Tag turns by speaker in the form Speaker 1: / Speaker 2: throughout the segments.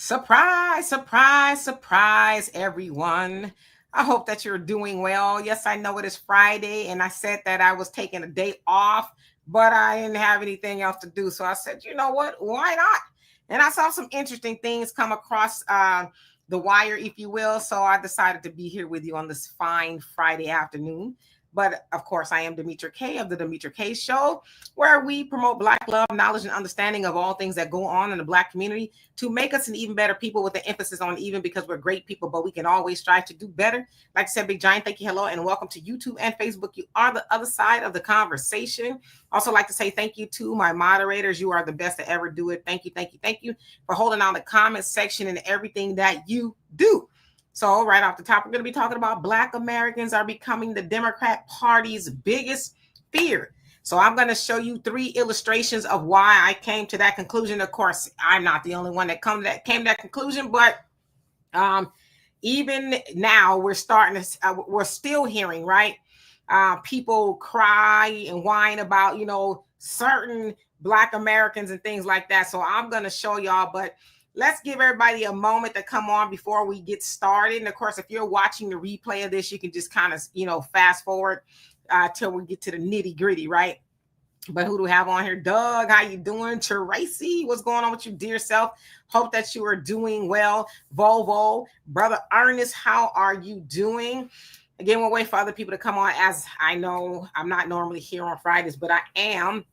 Speaker 1: Surprise, surprise, surprise, everyone. I hope that you're doing well. Yes, I know it is Friday, and I said that I was taking a day off, but I didn't have anything else to do. So I said, you know what? Why not? And I saw some interesting things come across the wire, if you will. So I decided to be here with you on this fine Friday afternoon. But of course, I am Demetra K of the Demetra K Show, where we promote Black love, knowledge, and understanding of all things that go on in the Black community to make us an even better people with the emphasis on even because we're great people, but we can always strive to do better. Like I said, Big Giant, thank you, hello, and welcome to YouTube and Facebook. You are the other side of the conversation. Also like to say thank you to my moderators. You are the best to ever do it. Thank you, thank you, thank you for holding down the comment section and everything that you do. So right off the top, we're going to be talking about Black Americans are becoming the Democrat Party's biggest fear. So I'm going to show you 3 illustrations of why I came to that conclusion. Of course, I'm not the only one that came to that conclusion, but even now we're still hearing, right? People cry and whine about, certain Black Americans and things like that. So I'm going to show y'all, but let's give everybody a moment to come on before we get started. And of course, if you're watching the replay of this, you can just kind of, fast forward till we get to the nitty gritty, right? But who do we have on here? Doug, how you doing? Tracy, what's going on with you, dear self? Hope that you are doing well. Volvo, brother Ernest, how are you doing? Again, we'll wait for other people to come on. As I know, I'm not normally here on Fridays, but I am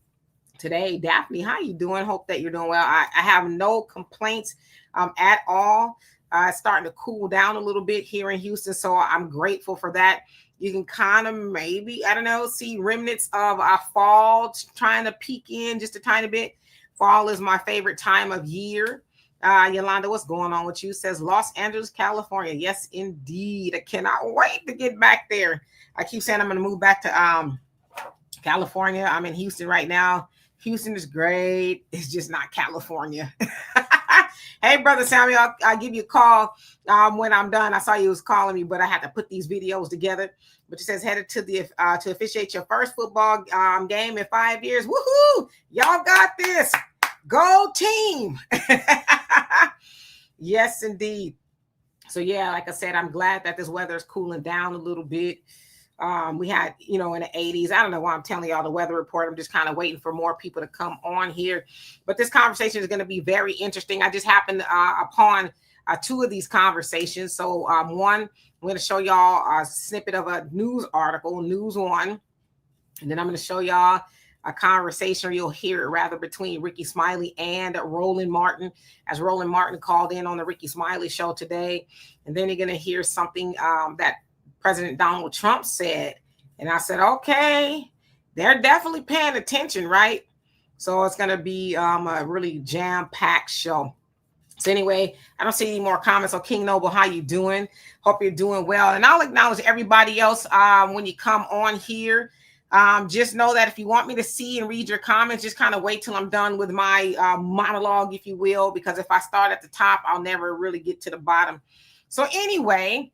Speaker 1: today. Daphne, how you doing? Hope that you're doing well. I have no complaints at all. It's starting to cool down a little bit here in Houston, so I'm grateful for that. You can kind of maybe, I don't know, see remnants of fall trying to peek in just a tiny bit. Fall is my favorite time of year. Yolanda, what's going on with you? Says Los Angeles, California. Yes, indeed. I cannot wait to get back there. I keep saying I'm going to move back to California. I'm in Houston right now. Houston is great. It's just not California. Hey, brother Samuel, I'll give you a call when I'm done. I saw you was calling me, but I had to put these videos together. But it says headed to the to officiate your first football game in 5 years. Woohoo! Y'all got this. Go team. Yes, indeed. So yeah, like I said, I'm glad that this weather is cooling down a little bit. We had, in the 80s. I don't know why I'm telling y'all the weather report. I'm just kind of waiting for more people to come on here. But this conversation is going to be very interesting. I just happened upon 2 of these conversations. So one, I'm going to show y'all a snippet of a news article, News One. And then I'm going to show y'all a conversation, or you'll hear it rather, between Rickey Smiley and Roland Martin, as Roland Martin called in on the Rickey Smiley show today. And then you're going to hear something that President Donald Trump said. And I said, okay, they're definitely paying attention, right? So it's going to be a really jam-packed show. So anyway, I don't see any more comments. So King Noble, how you doing? Hope you're doing well. And I'll acknowledge everybody else when you come on here. Just know that if you want me to see and read your comments, just kind of wait till I'm done with my monologue, if you will, because if I start at the top, I'll never really get to the bottom. So anyway,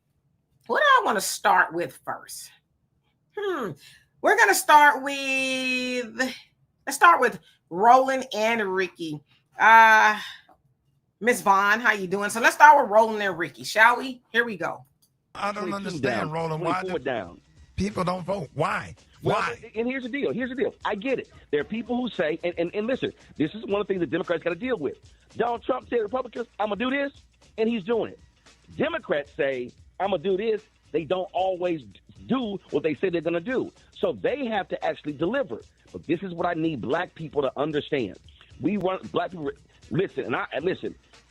Speaker 1: what do I want to start with first? We're going to start with, let's start with Roland and Rickey. Miss Vaughn, how you doing? So let's start with Roland and Rickey, shall we? Here we go.
Speaker 2: I don't understand, Roland, why down. People don't vote. Why?
Speaker 3: Well,
Speaker 2: Why?
Speaker 3: And here's the deal. I get it. There are people who say, and listen, this is one of the things that Democrats got to deal with. Donald Trump said, Republicans, I'm going to do this, and he's doing it. Democrats say, I'm going to do this. They don't always do what they say they're going to do. So they have to actually deliver. But this is what I need Black people to understand. We want Black people, listen, I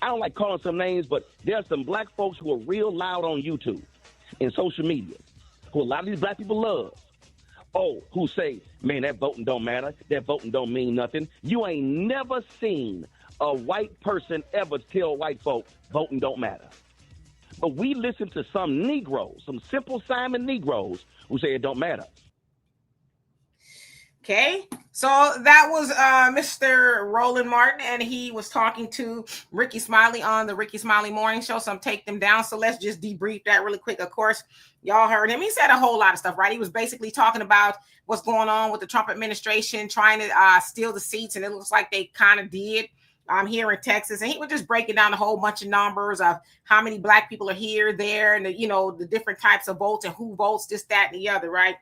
Speaker 3: don't like calling some names, but there are some Black folks who are real loud on YouTube and social media, who a lot of these Black people love. Who say, man, that voting don't matter. That voting don't mean nothing. You ain't never seen a white person ever tell white folk voting don't matter. But we listen to some Negroes, some Simple Simon Negroes, who say it don't matter.
Speaker 1: Okay, so that was Mr. Roland Martin, and he was talking to Rickey Smiley on the Rickey Smiley Morning Show. So I'm taking them down. So let's just debrief that really quick. Of course, y'all heard him. He said a whole lot of stuff, right? He was basically talking about what's going on with the Trump administration, trying to steal the seats, and it looks like they kind of did. here in Texas, and he was just breaking down a whole bunch of numbers of how many black people are here, there, and the different types of votes and who votes, this, that, and the other, right?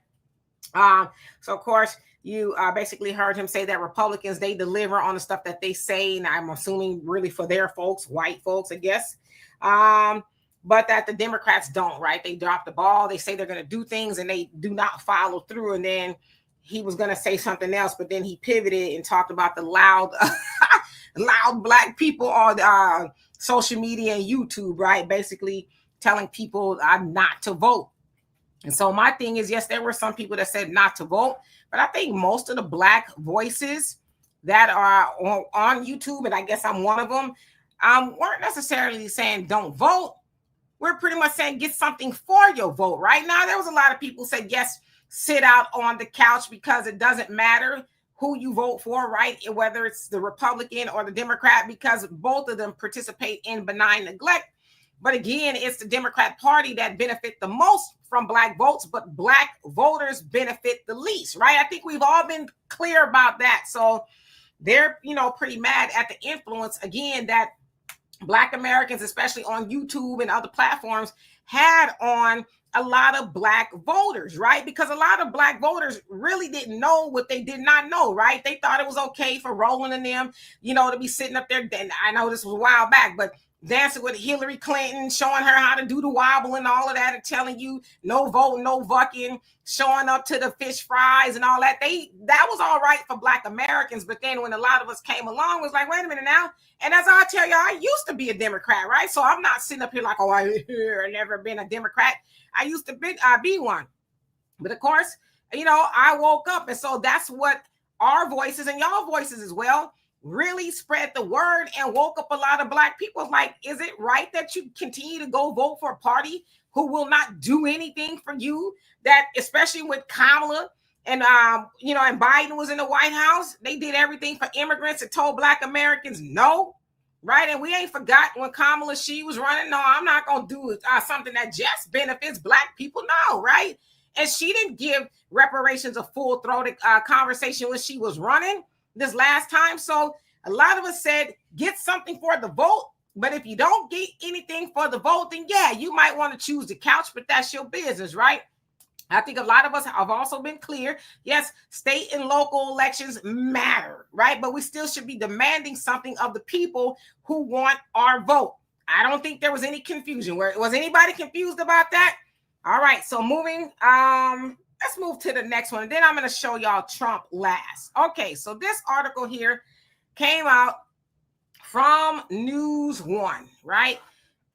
Speaker 1: So of course you basically heard him say that Republicans, they deliver on the stuff that they say, and I'm assuming really for their folks, white folks, I guess. But that the Democrats don't, right? They drop the ball. They say they're going to do things and they do not follow through. And then he was going to say something else, but then he pivoted and talked about the loud black people on social media and YouTube, right? Basically telling people not to vote. And so my thing is, yes, there were some people that said not to vote, but I think most of the black voices that are on YouTube, and I guess I'm one of them, weren't necessarily saying don't vote. We're pretty much saying get something for your vote. Right now, there was a lot of people said, yes, sit out on the couch because it doesn't matter who you vote for, right? Whether it's the Republican or the Democrat, because both of them participate in benign neglect. But again, it's the Democrat Party that benefit the most from black votes, but black voters benefit the least, right? I think we've all been clear about that. So they're, pretty mad at the influence, again, that Black Americans, especially on YouTube and other platforms, had on a lot of black voters, right? Because a lot of black voters really didn't know what they did not know, right? They thought it was okay for Roland and them, to be sitting up there. Then I know this was a while back, but dancing with Hillary Clinton, showing her how to do the wobble and all of that, and telling you no vote, no fucking, showing up to the fish fries and all that. That was all right for Black Americans. But then when a lot of us came along, it was like, wait a minute now. And as I tell you, I used to be a Democrat, right? So I'm not sitting up here like, oh, I've never been a Democrat. I used to be one. But of course, I woke up. And so that's what our voices and y'all voices as well really spread the word and woke up a lot of black people. Like, is it right that you continue to go vote for a party who will not do anything for you? That, especially with Kamala and and Biden was in the White House, they did everything for immigrants and told Black Americans no, right? And we ain't forgot when Kamala, she was running, no, I'm not gonna do something that just benefits black people, no, right? And she didn't give reparations a full-throated conversation when she was running this last time. So a lot of us said, get something for the vote. But if you don't get anything for the vote, then yeah, you might want to choose the couch, but that's your business, right? I think a lot of us have also been clear. Yes, state and local elections matter, right? But we still should be demanding something of the people who want our vote. I don't think there was any confusion. Was anybody confused about that? All right, so moving, let's move to the next one. And then I'm going to show y'all Trump last. Okay, so this article here came out from News One, right?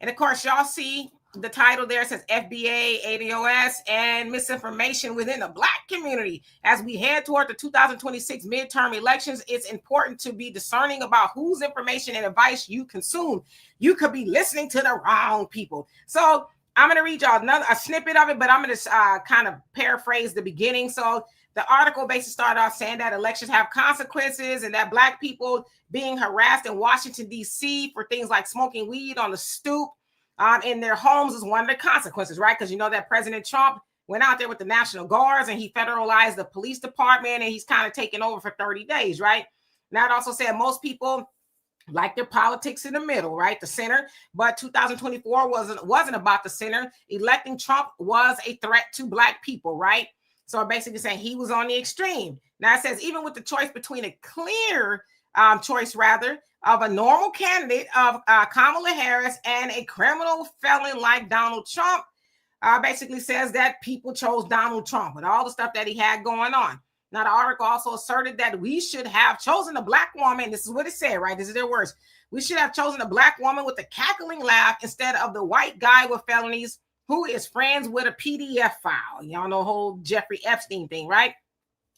Speaker 1: And of course, y'all see the title there says FBA, ADOS, and misinformation within the Black community. As we head toward the 2026 midterm elections, it's important to be discerning about whose information and advice you consume. You could be listening to the wrong people. So I'm going to read y'all a snippet of it, but I'm going to kind of paraphrase the beginning. So the article basically started off saying that elections have consequences and that Black people being harassed in Washington, D.C. for things like smoking weed on the stoop in their homes is one of the consequences, right? Because you know that President Trump went out there with the National Guards and he federalized the police department and he's kind of taken over for 30 days, right? Now it also said most people like their politics in the middle, right? The center. But 2024 wasn't about the center. Electing Trump was a threat to Black people, right? So basically saying he was on the extreme. Now it says even with the choice between a clear choice, rather, of a normal candidate of Kamala Harris and a criminal felon like Donald Trump, basically says that people chose Donald Trump with all the stuff that he had going on. Now, the article also asserted that we should have chosen a Black woman. This is what it said, right? This is their words. We should have chosen a Black woman with a cackling laugh instead of the white guy with felonies who is friends with a PDF file. Y'all know the whole Jeffrey Epstein thing, right?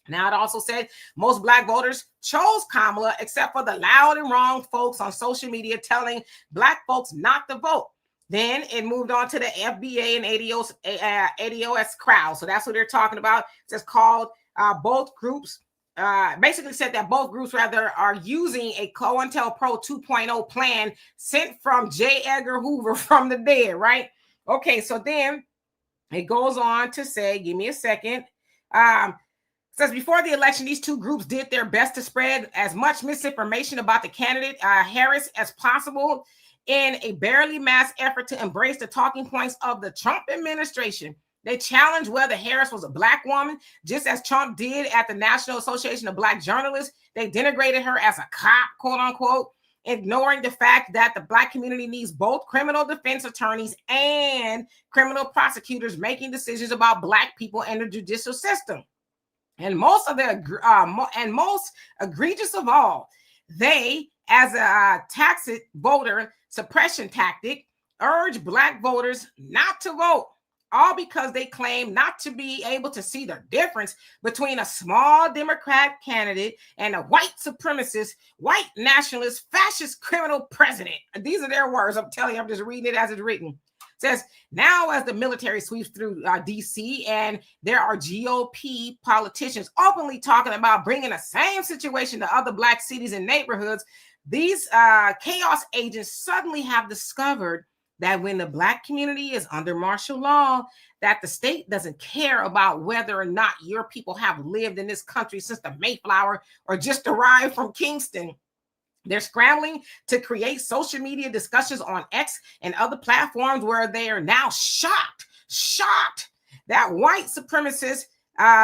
Speaker 1: Now, it also said most Black voters chose Kamala except for the loud and wrong folks on social media telling Black folks not to vote. Then it moved on to the FBA and ADOS crowd. So that's what they're talking about. It's just called both groups. Basically said that both groups rather are using a COINTELPRO 2.0 plan sent from J. Edgar Hoover from the dead, right? Okay, so then it goes on to say, give me a second. Says before the election, these two groups did their best to spread as much misinformation about the candidate Harris as possible in a barely mass effort to embrace the talking points of the Trump administration. They challenged whether Harris was a Black woman, just as Trump did at the National Association of Black Journalists. They denigrated her as a cop, quote unquote, ignoring the fact that the Black community needs both criminal defense attorneys and criminal prosecutors making decisions about Black people and the judicial system. And most egregious of all, they, as a tacit voter suppression tactic, urge Black voters not to vote, all because they claim not to be able to see the difference between a small Democrat candidate and a white supremacist, white nationalist, fascist criminal president. These are their words. I'm telling you, I'm just reading it as it's written. Says, now as the military sweeps through D.C. and there are GOP politicians openly talking about bringing the same situation to other Black cities and neighborhoods, these chaos agents suddenly have discovered that when the Black community is under martial law, that the state doesn't care about whether or not your people have lived in this country since the Mayflower or just arrived from Kingston. They're scrambling to create social media discussions on X and other platforms where they are now shocked that white supremacists,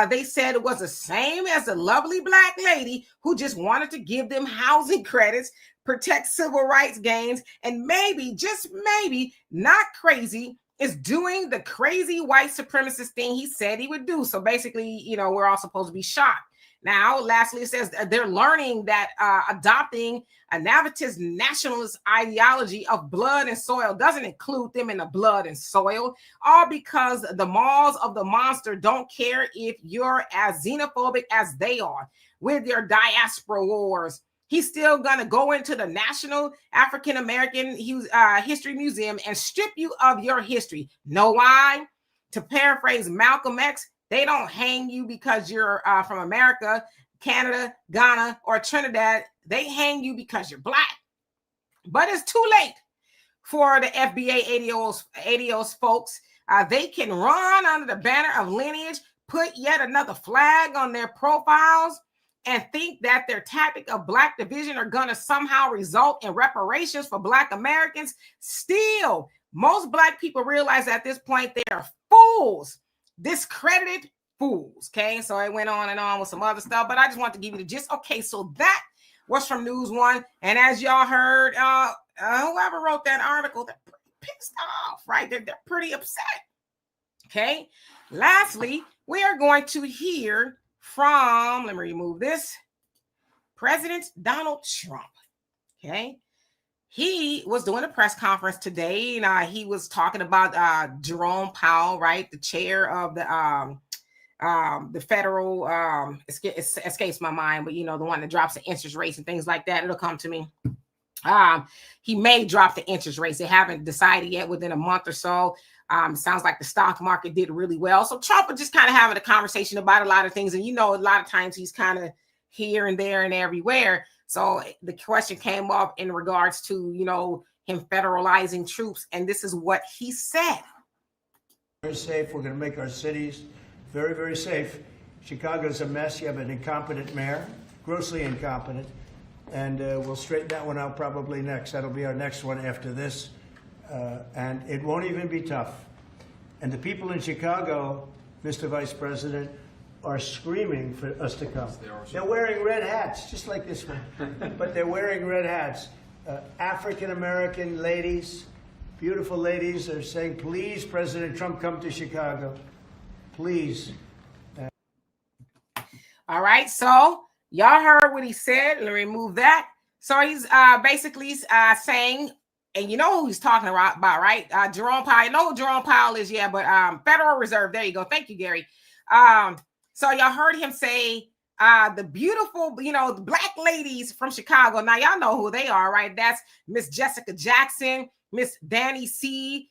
Speaker 1: they said it was the same as the lovely Black lady who just wanted to give them housing credits, protect civil rights gains, and maybe, just maybe, not crazy, is doing the crazy white supremacist thing he said he would do. So basically, you know, we're all supposed to be shocked. Now, lastly, it says they're learning that adopting a Navajo nationalist ideology of blood and soil doesn't include them in the blood and soil, all because the maws of the monster don't care if you're as xenophobic as they are with their diaspora wars. He's still going to go into the National African American History Museum and strip you of your history. Know why? To paraphrase Malcolm X, they don't hang you because you're from America, Canada, Ghana, or Trinidad. They hang you because you're Black. But it's too late for the FBA ADOS folks. They can run under the banner of lineage, put yet another flag on their profiles, and think that their tactic of Black division are going to somehow result in reparations for Black Americans. Still, most Black people realize at this point they are fools. Discredited fools. Okay, so I went on and on with some other stuff, but I just want to give you the gist. Okay, so that was from News One, and as y'all heard, whoever wrote that article, they're pretty pissed off, right? They're pretty upset. Okay, lastly, we are going to hear from, let me remove this, President Donald Trump. Okay. He was doing a press conference today, and he was talking about Jerome Powell, right, the chair of the federal, escapes my mind, but you know, the one that drops the interest rates and things like that. It'll come to me. He may drop the interest rates. They haven't decided yet. Within a month or so. Sounds like the stock market did really well. So Trump was just kind of having a conversation about a lot of things, and you know, a lot of times he's kind of here and there and everywhere. So the question came up in regards to, you know, him federalizing troops. And this is what he said.
Speaker 4: Very safe. We're going to make our cities very, very safe. Chicago's a mess. You have an incompetent mayor, grossly incompetent. And we'll straighten that one out probably next. That'll be our next one after this. And it won't even be tough. And the people in Chicago, Mr. Vice President, are screaming for us to come. They're wearing red hats, just like this one, but they're wearing red hats. African-American ladies, beautiful ladies, are saying, please, President Trump, come to Chicago. Please.
Speaker 1: All right, so y'all heard what he said. Let me remove that. So he's basically saying, and you know who he's talking about, right? Jerome Powell. You know who Jerome Powell is, yeah, but Federal Reserve. There you go. Thank you, Gary. So y'all heard him say the beautiful, you know, the Black ladies from Chicago. Now y'all know who they are, right? That's Miss Jessica Jackson, Miss Danny C,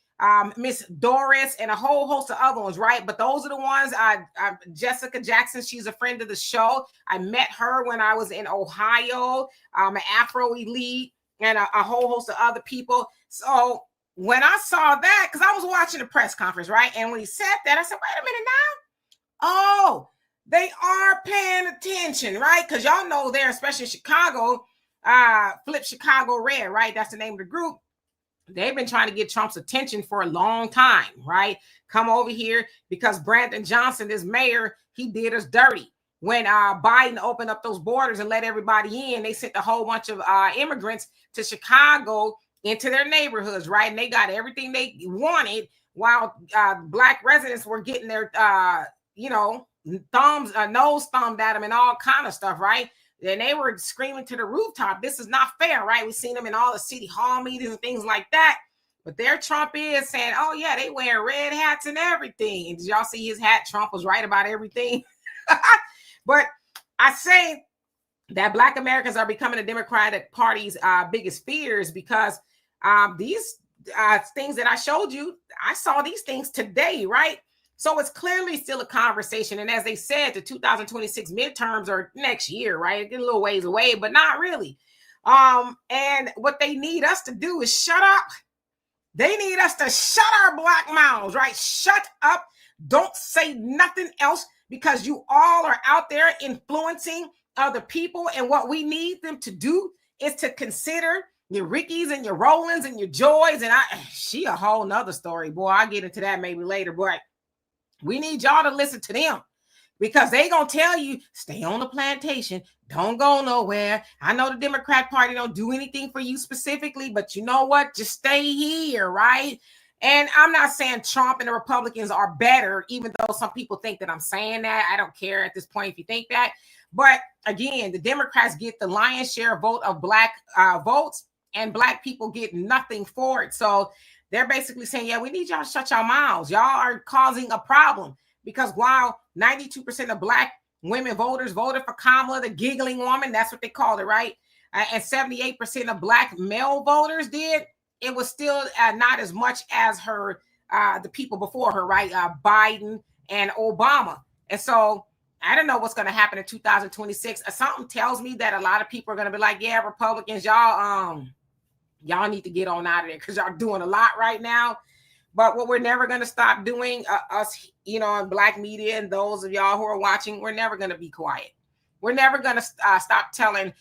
Speaker 1: Miss Doris, and a whole host of other ones, right? But those are the ones. Jessica Jackson, she's a friend of the show. I met her when I was in Ohio, an Afro elite, and a whole host of other people. So when I saw that, because I was watching the press conference, right? And when he said that, I said, wait a minute now. Oh, they are paying attention, right? Because y'all know there, especially in Chicago, Flip Chicago Red, right? That's the name of the group. They've been trying to get Trump's attention for a long time, right? Come over here because Brandon Johnson, this mayor, he did us dirty. When Biden opened up those borders and let everybody in, they sent a whole bunch of immigrants to Chicago into their neighborhoods, right? And they got everything they wanted while Black residents were getting their, nose thumbed at them and all kind of stuff, right? And they were screaming to the rooftop, this is not fair, right? We've seen them in all the city hall meetings and things like that. But there Trump is saying, oh, yeah, they wearing red hats and everything. And did y'all see his hat? Trump was right about everything. But I say that Black Americans are becoming the Democratic Party's biggest fears because these things that I showed you, I saw these things today, right? So it's clearly still a conversation. And as they said, the 2026 midterms are next year, right? Get a little ways away, but not really. And what they need us to do is shut up. They need us to shut our Black mouths, right? Shut up. Don't say nothing else because you all are out there influencing other people. And what we need them to do is to consider your Rickeys and your Rolands and your Joys. And she a whole nother story, boy. I'll get into that maybe later, but we need y'all to listen to them because they gonna tell you, stay on the plantation, don't go nowhere. I know the Democrat Party don't do anything for you specifically, but you know what? Just stay here, right? And I'm not saying Trump and the Republicans are better, even though some people think that I'm saying that. I don't care at this point if you think that. But again, the Democrats get the lion's share vote of Black votes, and Black people get nothing for it. So they're basically saying, yeah, we need y'all to shut your mouths. Y'all are causing a problem because while 92% of Black women voters voted for Kamala, the giggling woman, that's what they called it, right? And 78% of Black male voters did, it was still not as much as her, the people before her, right? Biden and Obama. And so I don't know what's going to happen in 2026. Something tells me that a lot of people are going to be like, yeah, Republicans, y'all need to get on out of there because y'all doing a lot right now. But what we're never going to stop doing, us, in Black media and those of y'all who are watching, we're never going to be quiet. We're never going to stop telling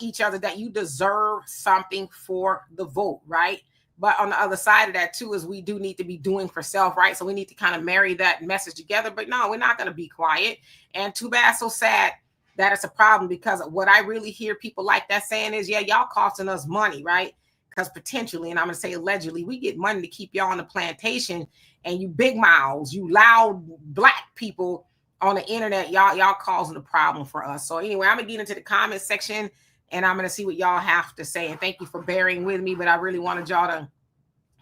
Speaker 1: each other that you deserve something for the vote, right? But on the other side of that, too, is we do need to be doing for self, right? So we need to kind of marry that message together. But no, we're not going to be quiet. And too bad, so sad that it's a problem because what I really hear people like that saying is, yeah, y'all costing us money, right? Because potentially, and I'm going to say allegedly, we get money to keep y'all on the plantation, and you big mouths, you loud Black people on the internet, y'all causing a problem for us. So anyway, I'm going to get into the comment section, and I'm going to see what y'all have to say. And thank you for bearing with me, but I really wanted y'all to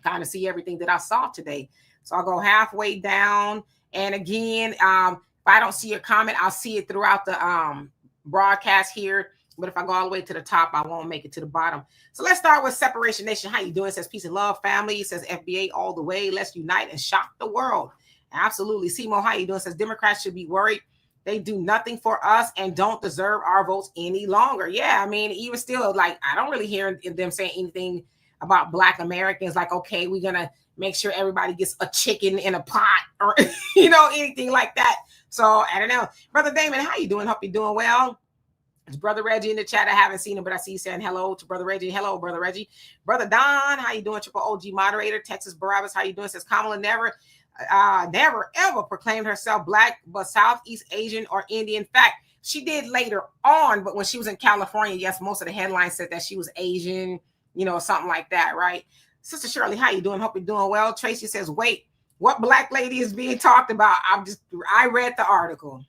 Speaker 1: kind of see everything that I saw today. So I'll go halfway down. And again, if I don't see your comment, I'll see it throughout the broadcast here. But if I go all the way to the top, I won't make it to the bottom. So let's start with Separation Nation. How you doing? It says peace and love, family. It says FBA all the way. Let's unite and shock the world. Absolutely. Simo, how you doing? It says Democrats should be worried. They do nothing for us and don't deserve our votes any longer. Yeah, I mean, even still, like, I don't really hear them saying anything about Black Americans. Like, okay, we're going to make sure everybody gets a chicken in a pot or, anything like that. So I don't know. Brother Damon, how you doing? Hope you're doing well. It's Brother Reggie in the chat. I haven't seen him, but I see you saying hello to Brother Reggie. Hello, Brother Reggie. Brother Don, how you doing? Triple OG moderator. Texas Barabbas, how you doing? Says Kamala never ever proclaimed herself Black, but Southeast Asian or Indian. In fact, she did later on, but when she was in California, yes, most of the headlines said that she was Asian, something like that, right? Sister Shirley, how you doing? Hope you're doing well. Tracy says, wait, what Black lady is being talked about? I read the article.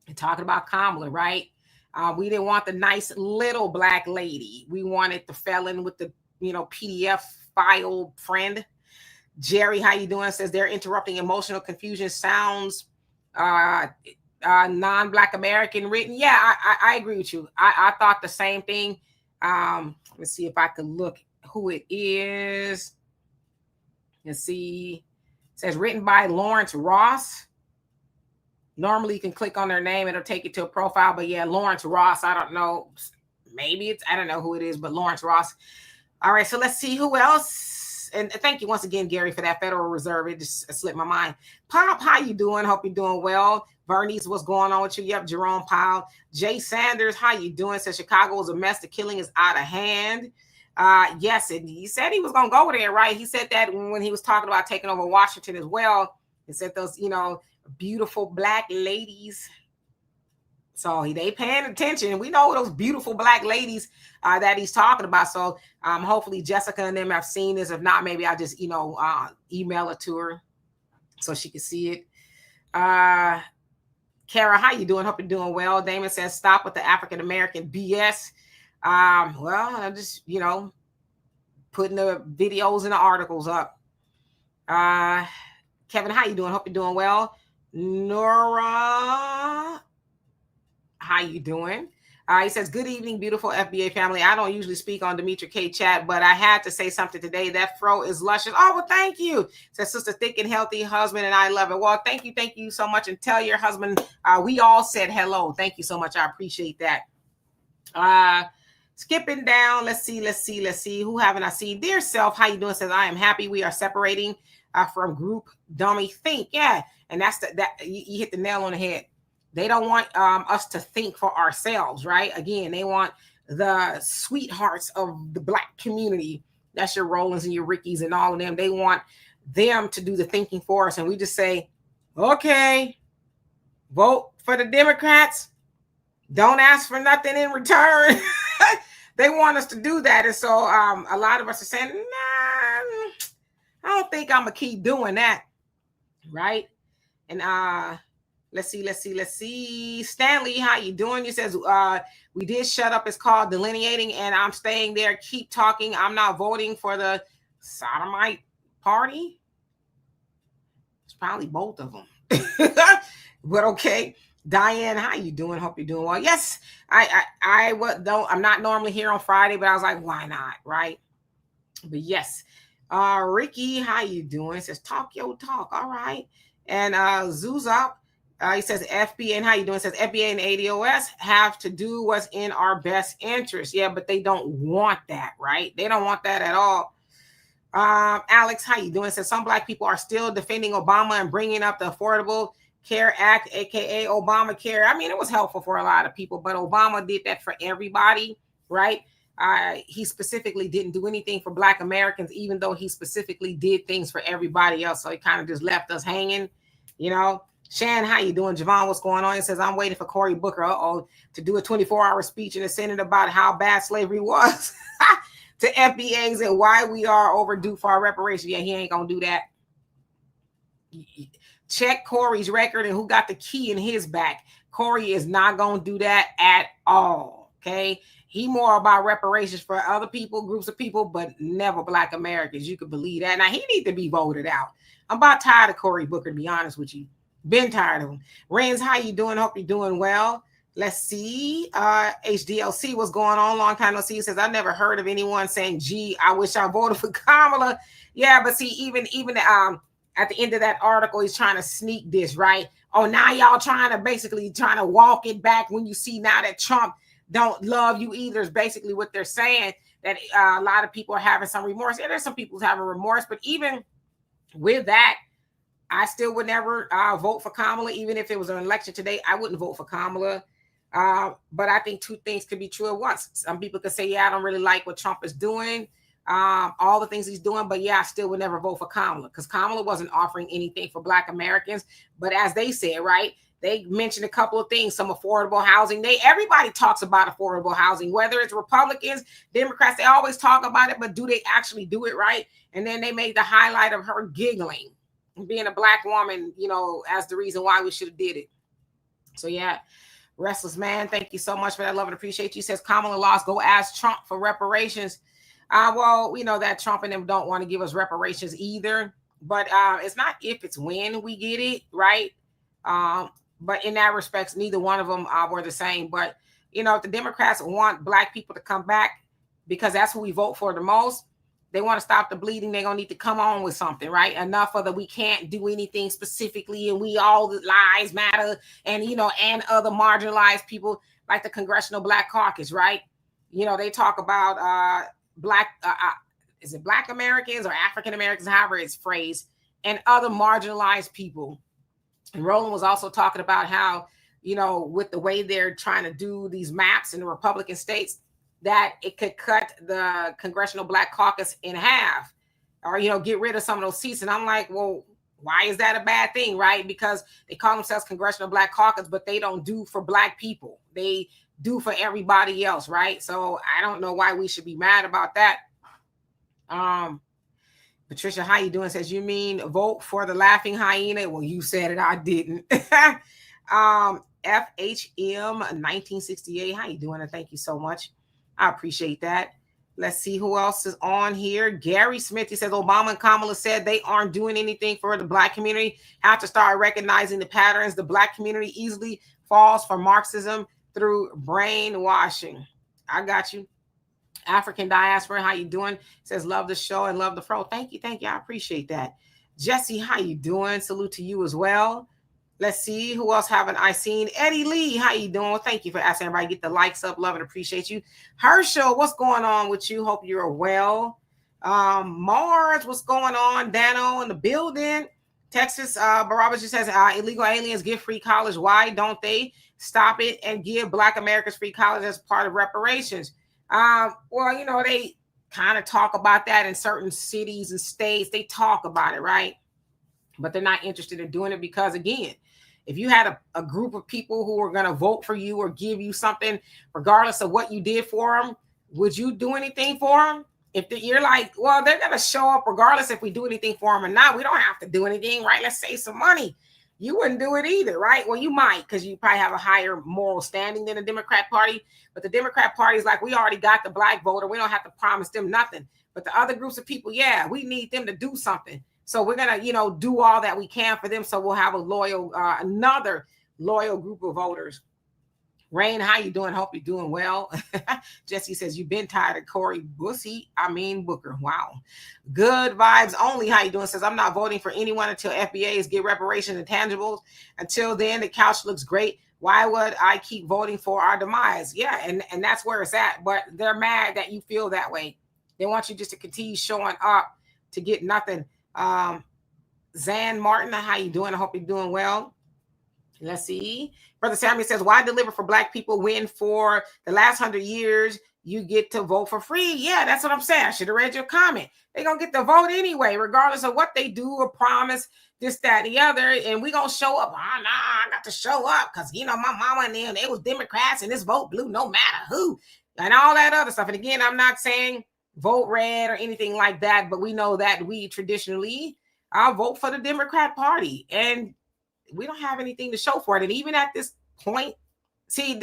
Speaker 1: They're talking about Kamala, right? We didn't want the nice little Black lady. We wanted the felon with the, PDF file friend. Jerry, how you doing? Says they're interrupting emotional confusion. Sounds non-Black American written. Yeah, I agree with you. I thought the same thing. Let's see if I could look who it is. Let's see. It says written by Lawrence Ross. Normally you can click on their name, it'll take you to a profile, but yeah, Lawrence Ross, I don't know, maybe I don't know who it is, but Lawrence Ross. All right, so let's see who else. yes. And thank you once again, Gary, for that Federal Reserve. It just slipped my mind. Pop, how you doing? Hope you're doing well. Bernice, what's going on with you? Yep, Jerome Powell. Jay Sanders, how you doing? Says Chicago is a mess. The killing is out of hand. Yes, and he said he was going to go there, right? He said that when he was talking about taking over Washington as well. He said those, beautiful black ladies. So they paying attention. We know those beautiful black ladies that he's talking about. So hopefully Jessica and them have seen this. If not, maybe I'll just, email it to her so she can see it. Kara, how you doing? Hope you're doing well. Damon says, stop with the African-American BS. Well, I'm just, putting the videos and the articles up. Kevin, how you doing? Hope you're doing well. Nora, how you doing? He says, good evening, beautiful FBA family. I don't usually speak on Demetra K chat, but I had to say something today. That fro is luscious. Oh, well, thank you. Says sister, thick and healthy husband, and I love it. Well, thank you so much. And tell your husband, we all said hello. Thank you so much. I appreciate that. Skipping down. Let's see. Who haven't I seen? Dear self, how you doing? Says, I am happy we are separating from group dummy think. Yeah. And that's that you hit the nail on the head. They don't want us to think for ourselves, right? Again, they want the sweethearts of the Black community. That's your Rolands and your Rickeys and all of them. They want them to do the thinking for us. And we just say, okay, vote for the Democrats. Don't ask for nothing in return. They want us to do that. And so a lot of us are saying, nah, I don't think I'm going to keep doing that, right? And let's see. Stanley, how you doing? You says, we did shut up. It's called delineating, and I'm staying there. Keep talking. I'm not voting for the sodomite party. It's probably both of them. But okay. Diane, how you doing? Hope you're doing well. Yes, I'm not normally here on Friday, but I was like, why not, right? But yes. Rickey, how you doing? Says, talk your talk. All right. And Zuzop, he says, FBA, and how you doing? Says, FBA and ADOS have to do what's in our best interest. Yeah, but they don't want that, right? They don't want that at all. Alex, how you doing? Says, some Black people are still defending Obama and bringing up the Affordable Care Act, aka Obamacare. I mean, it was helpful for a lot of people, but Obama did that for everybody, right? He specifically didn't do anything for Black Americans, even though he specifically did things for everybody else. So he kind of just left us hanging, Shan, how you doing? Javon, what's going on? He says, I'm waiting for Cory Booker, to do a 24-hour speech in the Senate about how bad slavery was to FBAs and why we are overdue for our reparations. Yeah, he ain't going to do that. Check Cory's record and who got the key in his back. Cory is not going to do that at all, okay? He more about reparations for other people, groups of people, but never Black Americans. You can believe that. Now, he need to be voted out. I'm about tired of Cory Booker, to be honest with you. Been tired of him. Renz, how you doing? Hope you're doing well. Let's see. HDLC, what's going on? Long time no see. Says, I never heard of anyone saying, gee, I wish I voted for Kamala. Yeah, but see, even at the end of that article, he's trying to sneak this, right? Oh, now y'all trying to walk it back when you see now that Trump don't love you either is basically what they're saying, that a lot of people are having some remorse. Yeah, there's some people who's having remorse, but even with that, I still would never vote for Kamala. Even if it was an election today, I wouldn't vote for Kamala. But I think two things could be true at once. Some people could say, yeah, I don't really like what Trump is doing, all the things he's doing, but yeah, I still would never vote for Kamala because Kamala wasn't offering anything for Black Americans. But as they said, right, they mentioned a couple of things, some affordable housing. Everybody talks about affordable housing, whether it's Republicans, Democrats, they always talk about it, but do they actually do it right? And then they made the highlight of her giggling, being a Black woman, as the reason why we should have did it. So yeah, Restless Man, thank you so much for that. Love and appreciate you. Says Kamala lost, go ask Trump for reparations. Well, we know that Trump and them don't want to give us reparations either, but it's not if, it's when we get it, right? But in that respect, neither one of them were the same. But, if the Democrats want Black people to come back because that's who we vote for the most, they want to stop the bleeding, they're going to need to come on with something, right? Enough of the we can't do anything specifically and we all lives matter and, and other marginalized people like the Congressional Black Caucus, right? They talk about Black, is it Black Americans or African Americans, however it's phrased, and other marginalized people. And Roland was also talking about how, you know, with the way they're trying to do these maps in the Republican states, that it could cut the Congressional Black Caucus in half, or, you know, get rid of some of those seats. And I'm like, well, why is that a bad thing, right? Because they call themselves Congressional Black Caucus, but they don't do for Black people. They do for everybody else, right? So I don't know why we should be mad about that. Patricia, how you doing? Says, you mean vote for the laughing hyena? Well, you said it, I didn't. FHM 1968, how you doing? And thank you so much. I appreciate that. Let's see who else is on here. Gary Smith, he says, Obama and Kamala said they aren't doing anything for the Black community. Have to start recognizing the patterns. The Black community easily falls for Marxism through brainwashing. I got you. African Diaspora, how you doing? Says, love the show and love the fro. Thank you. I appreciate that. Jesse, how you doing? Salute to you as well. Let's see who else haven't I seen. Eddie Lee, how you doing? Thank you for asking everybody. Get the likes up. Love and appreciate you. Herschel, what's going on with you? Hope you're well. Mars, what's going on? Dano in the building. Texas, Barabbas just says, illegal aliens get free college. Why don't they stop it and give Black Americans free college as part of reparations? Well, you know, they kind of talk about that in certain cities and states. They talk about it, right? But they're not interested in doing it because, again, if you had a group of people who were going to vote for you or give you something, regardless of what you did for them, would you do anything for them? If you're like, well, they're going to show up regardless if we do anything for them or not. We don't have to do anything, right? Let's save some money. You wouldn't do it either, right? Well, you might, because you probably have a higher moral standing than the Democrat Party. But the Democrat Party is like, we already got the Black voter. We don't have to promise them nothing. But the other groups of people, yeah, we need them to do something. So we're going to, you know, do all that we can for them. So we'll have a loyal, another loyal group of voters. Rain, how you doing? Hope you're doing well. Jesse says, you've been tired of Cory Booker. Wow. Good vibes only. How you doing? Says, I'm not voting for anyone until FBAs get reparations and tangibles. Until then, the couch looks great. Why would I keep voting for our demise? Yeah, and that's where it's at. But they're mad that you feel that way. They want you just to continue showing up to get nothing. Zan Martin, how you doing? I hope you're doing well. Let's see. Brother Samuel says, why deliver for Black people when for the last 100 years you get to vote for free? Yeah, that's what I'm saying. I should have read your comment. They're going to get the vote anyway, regardless of what they do or promise, this, that, and the other. And we're going to show up. I got to show up because, you know, my mama and them, they was Democrats and this vote blue no matter who. And all that other stuff. And again, I'm not saying vote red or anything like that, but we know that we traditionally vote for the Democrat Party. And we don't have anything to show for it. And even at this point, see,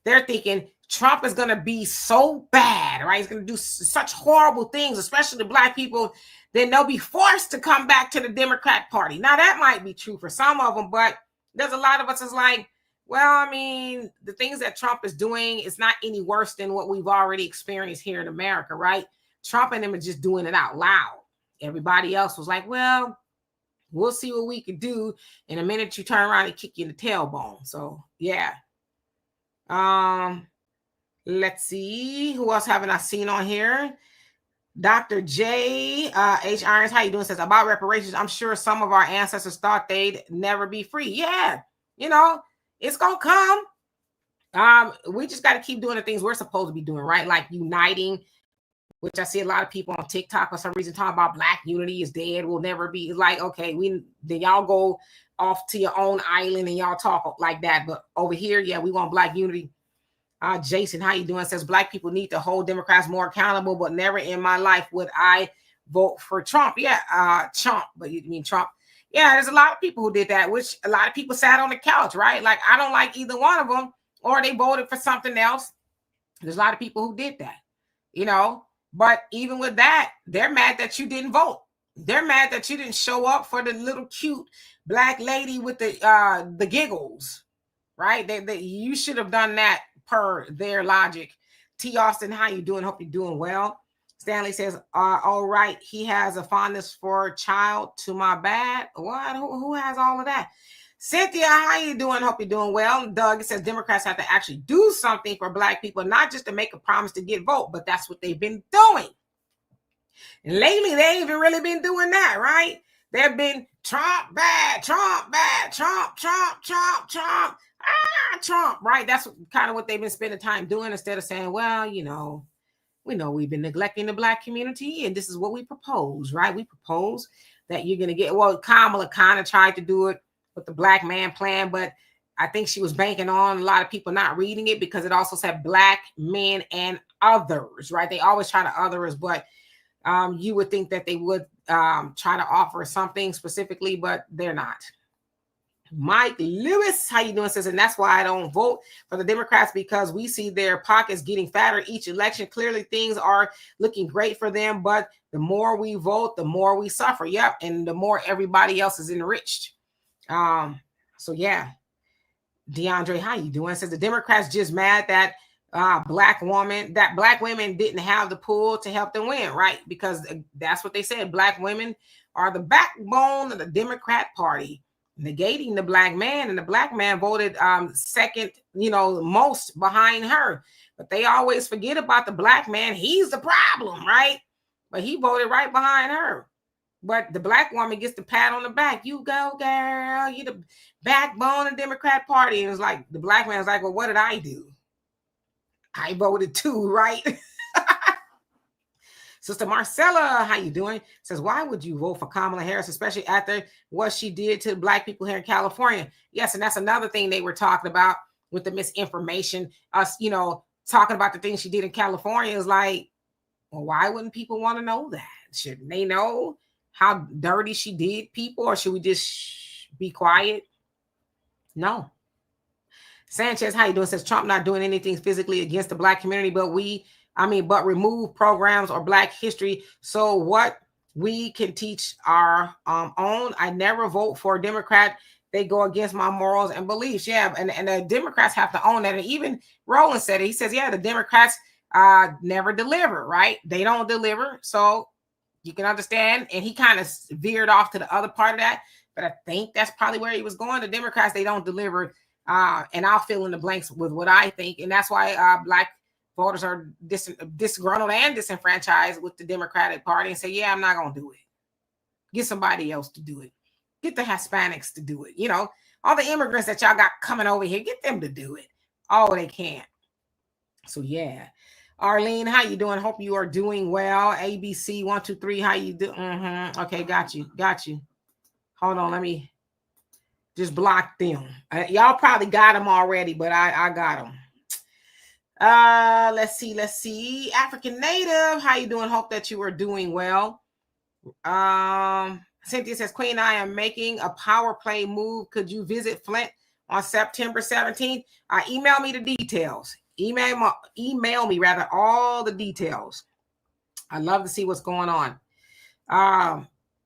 Speaker 1: they're thinking Trump is going to be so bad, right? He's going to do such horrible things, especially to Black people, then they'll be forced to come back to the Democrat Party. Now, that might be true for some of them, but there's a lot of us is like, well, I mean, the things that Trump is doing is not any worse than what we've already experienced here in America, right? Trump and them are just doing it out loud. Everybody else was like, well, we'll see what we can do. In a minute, you turn around and kick you in the tailbone. So, yeah. Let's see. Who else haven't I seen on here? Dr. J. H. Irons, how you doing? Says, about reparations, I'm sure some of our ancestors thought they'd never be free. Yeah. You know, it's going to come. We just got to keep doing the things we're supposed to be doing, right? Like uniting, which I see a lot of people on TikTok for some reason talking about Black unity is dead, will never be. It's like, okay, then y'all go off to your own island and y'all talk like that. But over here, yeah, we want Black unity. Jason, how you doing? Says, Black people need to hold Democrats more accountable, but never in my life would I vote for Trump. Yeah, Trump, but you mean Trump. Yeah, there's a lot of people who did that, which a lot of people sat on the couch, right? Like, I don't like either one of them, or they voted for something else. There's a lot of people who did that, you know. But even with that, they're mad that you didn't vote. They're mad that you didn't show up for the little cute Black lady with the giggles, right? You should have done that per their logic. T. Austin, how you doing? Hope you're doing well. Stanley says, all right, he has a fondness for child to my bad. What? Who has all of that? Cynthia, how you doing? Hope you're doing well. Doug says Democrats have to actually do something for Black people, not just to make a promise to get vote, but that's what they've been doing. And lately, they ain't even really been doing that, right? They've been Trump bad, Trump bad, Trump, Trump, Trump, Trump, Trump, right? That's kind of what they've been spending time doing instead of saying, well, you know, we know we've been neglecting the Black community, and this is what we propose, right? We propose that you're going to get, well, Kamala kind of tried to do it with the Black man plan, but I think she was banking on a lot of people not reading it because it also said Black men and others, right? They always try to others, but you would think that they would try to offer something specifically, but they're not. Mike Lewis, how you doing? Says, and that's why I don't vote for the Democrats, because we see their pockets getting fatter each election. Clearly, things are looking great for them, but the more we vote, the more we suffer. Yep, and the more everybody else is enriched. So yeah, DeAndre, how you doing? Says the Democrats just mad that black women didn't have the pull to help them win, right? Because that's what they said. Black women are the backbone of the Democrat Party, negating the Black man, and the Black man voted second, most behind her. But they always forget about the Black man. He's the problem, right? But he voted right behind her. But the Black woman gets the pat on the back. You go, girl. You the backbone of the Democrat Party. And it's like the Black man's like, well, what did I do? I voted too, right? Sister Marcella, how you doing? Says, why would you vote for Kamala Harris, especially after what she did to Black people here in California? Yes, and that's another thing they were talking about with the misinformation. Us, talking about the things she did in California is like, well, why wouldn't people want to know that? Shouldn't they know how dirty she did people, or should we just be quiet? No. Sanchez, how you doing? Says Trump not doing anything physically against the Black community, but remove programs or Black history. So what we can teach our own. I never vote for a Democrat. They go against my morals and beliefs. Yeah, and the Democrats have to own that. And even Roland said it. He says, yeah, the Democrats never deliver, right? They don't deliver. So you can understand. And he kind of veered off to the other part of that. But I think that's probably where he was going. The Democrats, they don't deliver. And I'll fill in the blanks with what I think. And that's why Black voters are disgruntled and disenfranchised with the Democratic Party and say, yeah, I'm not going to do it. Get somebody else to do it. Get the Hispanics to do it. All the immigrants that y'all got coming over here, get them to do it. Oh, they can't. So, yeah. Arlene, how you doing? Hope you are doing well. ABC 123, how you do? Okay, got you. Hold on, let me just block them. Y'all probably got them already, but I got them. Let's see. African Native, how you doing? Hope that you are doing well. Cynthia says, Queen, I am making a power play move. Could you visit Flint on September 17th? Email me the details. Email me rather all the details. I love to see what's going on.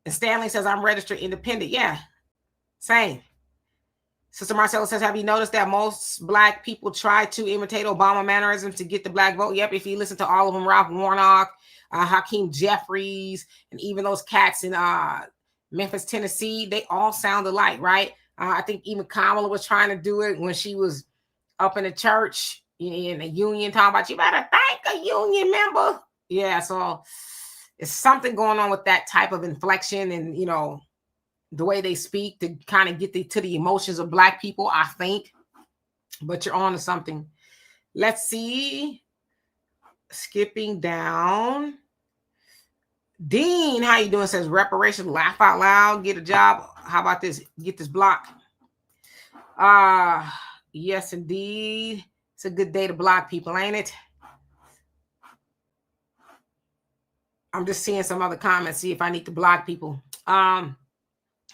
Speaker 1: And Stanley says, I'm registered independent. Yeah, same. Sister Marcella says, have you noticed that most Black people try to imitate Obama mannerisms to get the Black vote? Yep, if you listen to all of them, Ralph Warnock, Hakeem Jeffries, and even those cats in Memphis, Tennessee, they all sound alike, right? I think even Kamala was trying to do it when she was up in the church in the union talking about, you better thank a union member. Yeah, so it's something going on with that type of inflection and, the way they speak to kind of get to the emotions of Black people, I think. But you're on to something. Let's see. Skipping down. Dean, how you doing? Says reparation, laugh out loud, get a job. How about this? Get this block. Yes, indeed. It's a good day to block people, ain't it? I'm just seeing some other comments, see if I need to block people.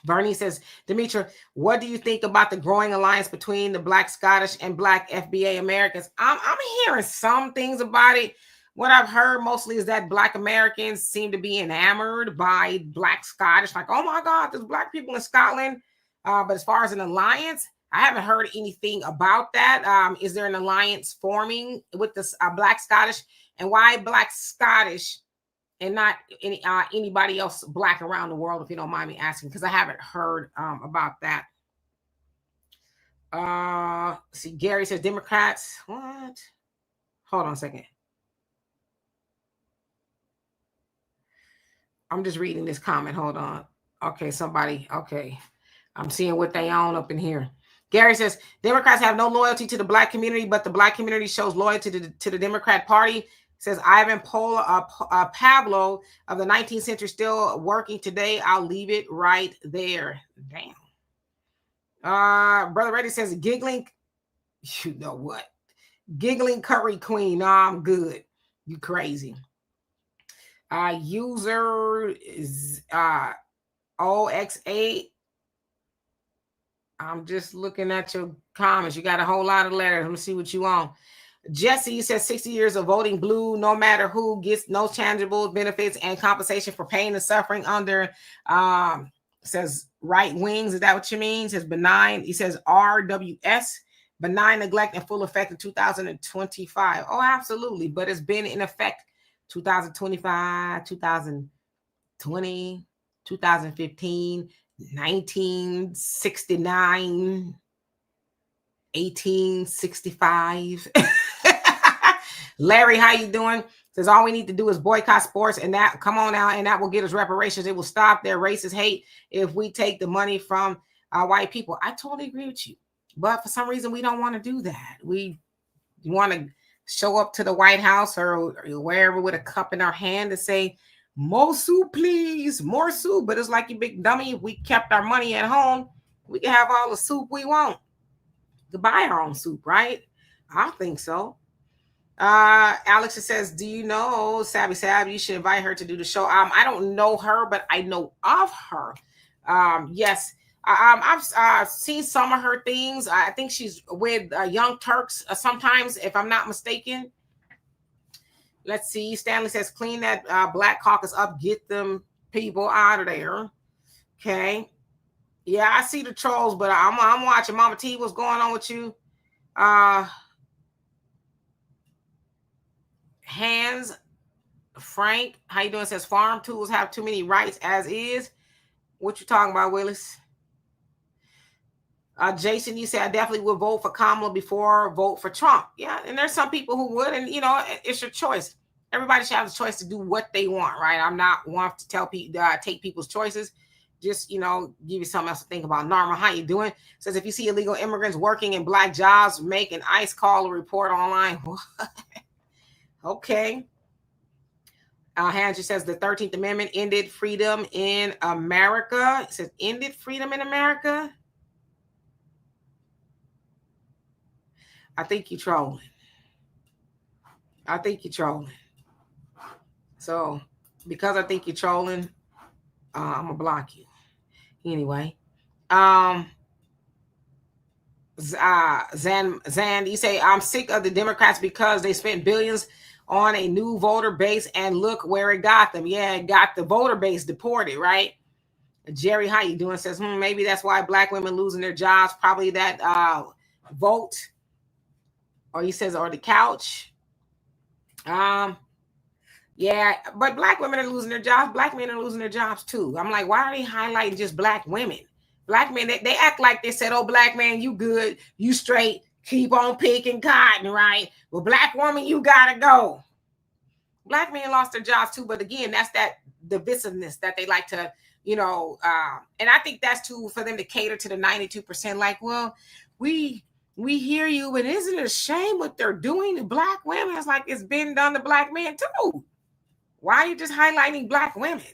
Speaker 1: Bernie says, Demetra, what do you think about the growing alliance between the Black Scottish and Black FBA Americans? I'm hearing some things about it. What I've heard mostly is that Black Americans seem to be enamored by Black Scottish. Like, oh my God, there's Black people in Scotland. But as far as an alliance, I haven't heard anything about that. Is there an alliance forming with the Black Scottish? And why Black Scottish and not anybody else Black around the world, if you don't mind me asking, because I haven't heard about that. See, Gary says Democrats. What? Hold on a second. I'm just reading this comment. Hold on. Okay, somebody. Okay. I'm seeing what they own up in here. Gary says, Democrats have no loyalty to the black community, but the black community shows loyalty to the Democrat Party. Says Ivan Pablo of the 19th century still working today. I'll leave it right there. Damn. Brother Reddy says, giggling. You know what? Giggling curry queen. No, I'm good. You crazy. User is OX8. I'm just looking at your comments. You got a whole lot of letters. Let me see what you want. Jesse says 60 years of voting blue, no matter who gets no tangible benefits and compensation for pain and suffering under, says right wings. Is that what you mean? Says benign. He says RWS, benign neglect in full effect in 2025. Oh, absolutely. But it's been in effect 2025, 2020, 2015, 1969, 1865. Larry, how you doing? Says all we need to do is boycott sports, and that come on now, and that will get us reparations. It will stop their racist hate if we take the money from white people. I totally agree with you, but for some reason we don't want to do that. We want to show up to the White House or wherever with a cup in our hand and say, more soup, please, more soup. But it's like, you big dummy, if we kept our money at home, we can have all the soup we want to buy our own soup, right? I think so. Alex says, do you know Savvy Savvy? You should invite her to do the show. I don't know her, but I know of her. Yes. I've seen some of her things. I think she's with Young Turks sometimes, if I'm not mistaken. Let's see. Stanley says, clean that Black Caucus up. Get them people out of there. Okay. Yeah, I see the trolls, but I'm watching. Mama T, what's going on with you? Hands Frank, how you doing? Says farm tools have too many rights as is. What you talking about, Willis? Jason, you said I definitely would vote for Kamala before vote for Trump. Yeah, and there's some people who would, and it's your choice. Everybody should have the choice to do what they want, right? I'm not one to tell people take people's choices. Just give you something else to think about. Norma, how you doing? Says if you see illegal immigrants working in black jobs, make an ICE call or report online. Okay. Hanser says the 13th Amendment ended freedom in America. It says ended freedom in America. I think you're trolling. So because I think you're trolling, I'm gonna block you. Anyway. Zan, you say I'm sick of the Democrats because they spent billions on a new voter base, and look where it got them. Yeah, it got the voter base deported, right? Jerry, how you doing? Says, maybe that's why black women losing their jobs. Probably that vote, or he says, or the couch. Yeah, but black women are losing their jobs. Black men are losing their jobs too. I'm like, why are they highlighting just black women? Black men, they act like they said, oh, black man, you good, you straight, keep on picking cotton, right? Well, black woman, you gotta go. Black men lost their jobs too, but again, that's that divisiveness that they like to, and I think that's too for them to cater to the 92%. Like, well, we hear you, but isn't it a shame what they're doing to black women? It's like it's been done to black men too. Why are you just highlighting black women?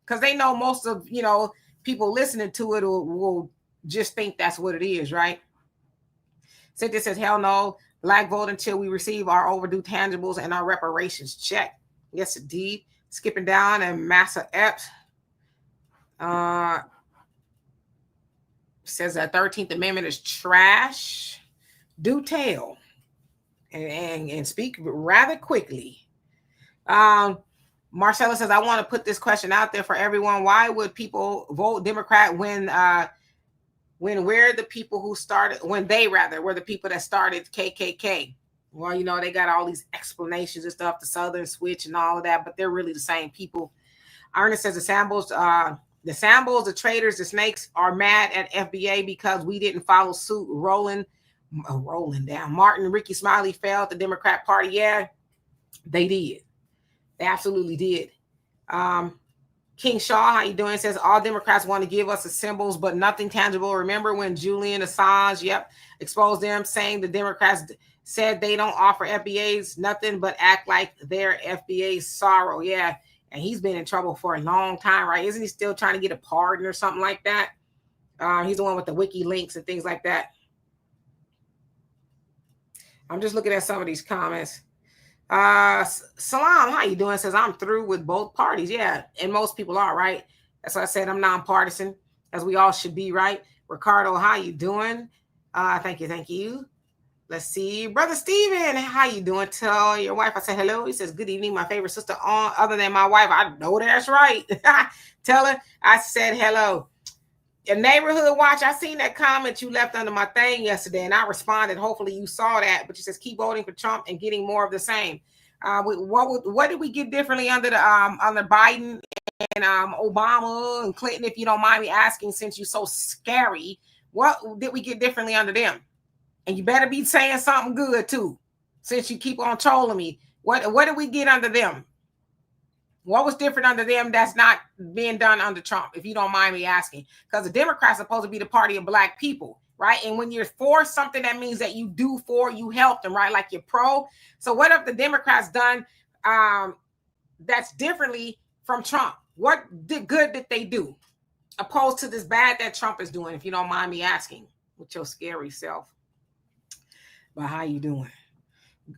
Speaker 1: Because they know most of, people listening to it will just think that's what it is, right? Cynthia says, hell no, black vote until we receive our overdue tangibles and our reparations check. Yes, indeed. Skipping down, and Massa Epps says that 13th Amendment is trash. Do tell. And speak rather quickly. Marcella says, I want to put this question out there for everyone. Why would people vote Democrat when we're the people who started, were the people that started KKK? Well, they got all these explanations and stuff, the Southern switch and all of that, but they're really the same people. Ernest says the Sambos, the traitors, the snakes are mad at FBA because we didn't follow suit. Roland down. Martin, Rickey, Smiley failed the Democrat Party. Yeah, they did. They absolutely did. King Shaw, how you doing? Says all Democrats want to give us the symbols, but nothing tangible. Remember when Julian Assange, exposed them, saying the Democrats said they don't offer FBAs, nothing but act like they're FBA sorrow. Yeah, and he's been in trouble for a long time, right? Isn't he still trying to get a pardon or something like that? He's the one with the wiki links and things like that. I'm just looking at some of these comments. Salam, how you doing? Says I'm through with both parties. Yeah, and most people are, right? That's why I said I'm nonpartisan, as we all should be, right? Ricardo, how you doing? Thank you. Let's see. Brother Steven, how you doing? Tell your wife I said hello. He says, good evening, my favorite sister on other than my wife. I know that's right. Tell her I said hello. Your neighborhood watch, I seen that comment you left under my thing yesterday, and I responded. Hopefully you saw that, but you says keep voting for Trump and getting more of the same. What did we get differently under Biden and Obama and Clinton, if you don't mind me asking, since you're so scary? What did we get differently under them? And you better be saying something good too, since you keep on trolling me. What did we get under them? What was different under them that's not being done under Trump, if you don't mind me asking? Because the Democrats are supposed to be the party of black people, right? And when you're for something, that means that you you help them, right? Like you're pro. So what have the Democrats done that's differently from Trump? What good did they do opposed to this bad that Trump is doing, if you don't mind me asking, with your scary self? But how you doing?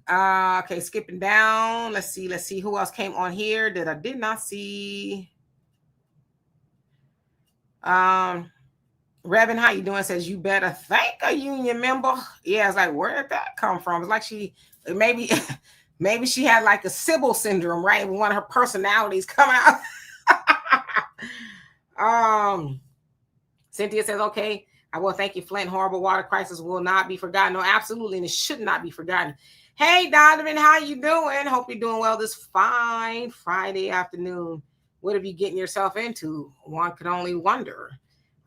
Speaker 1: Okay, skipping down. Let's see who else came on here that I did not see. Reverend, how you doing? Says you better thank a union member. Yeah, it's like, where did that come from? It's like she maybe she had like a Sybil syndrome, right? When one of her personalities come out. Cynthia says, okay, I will thank you, Flint. Horrible water crisis will not be forgotten. No, absolutely, and it should not be forgotten. Hey, Donovan, how you doing? Hope you're doing well this fine Friday afternoon. What are you getting yourself into? One could only wonder.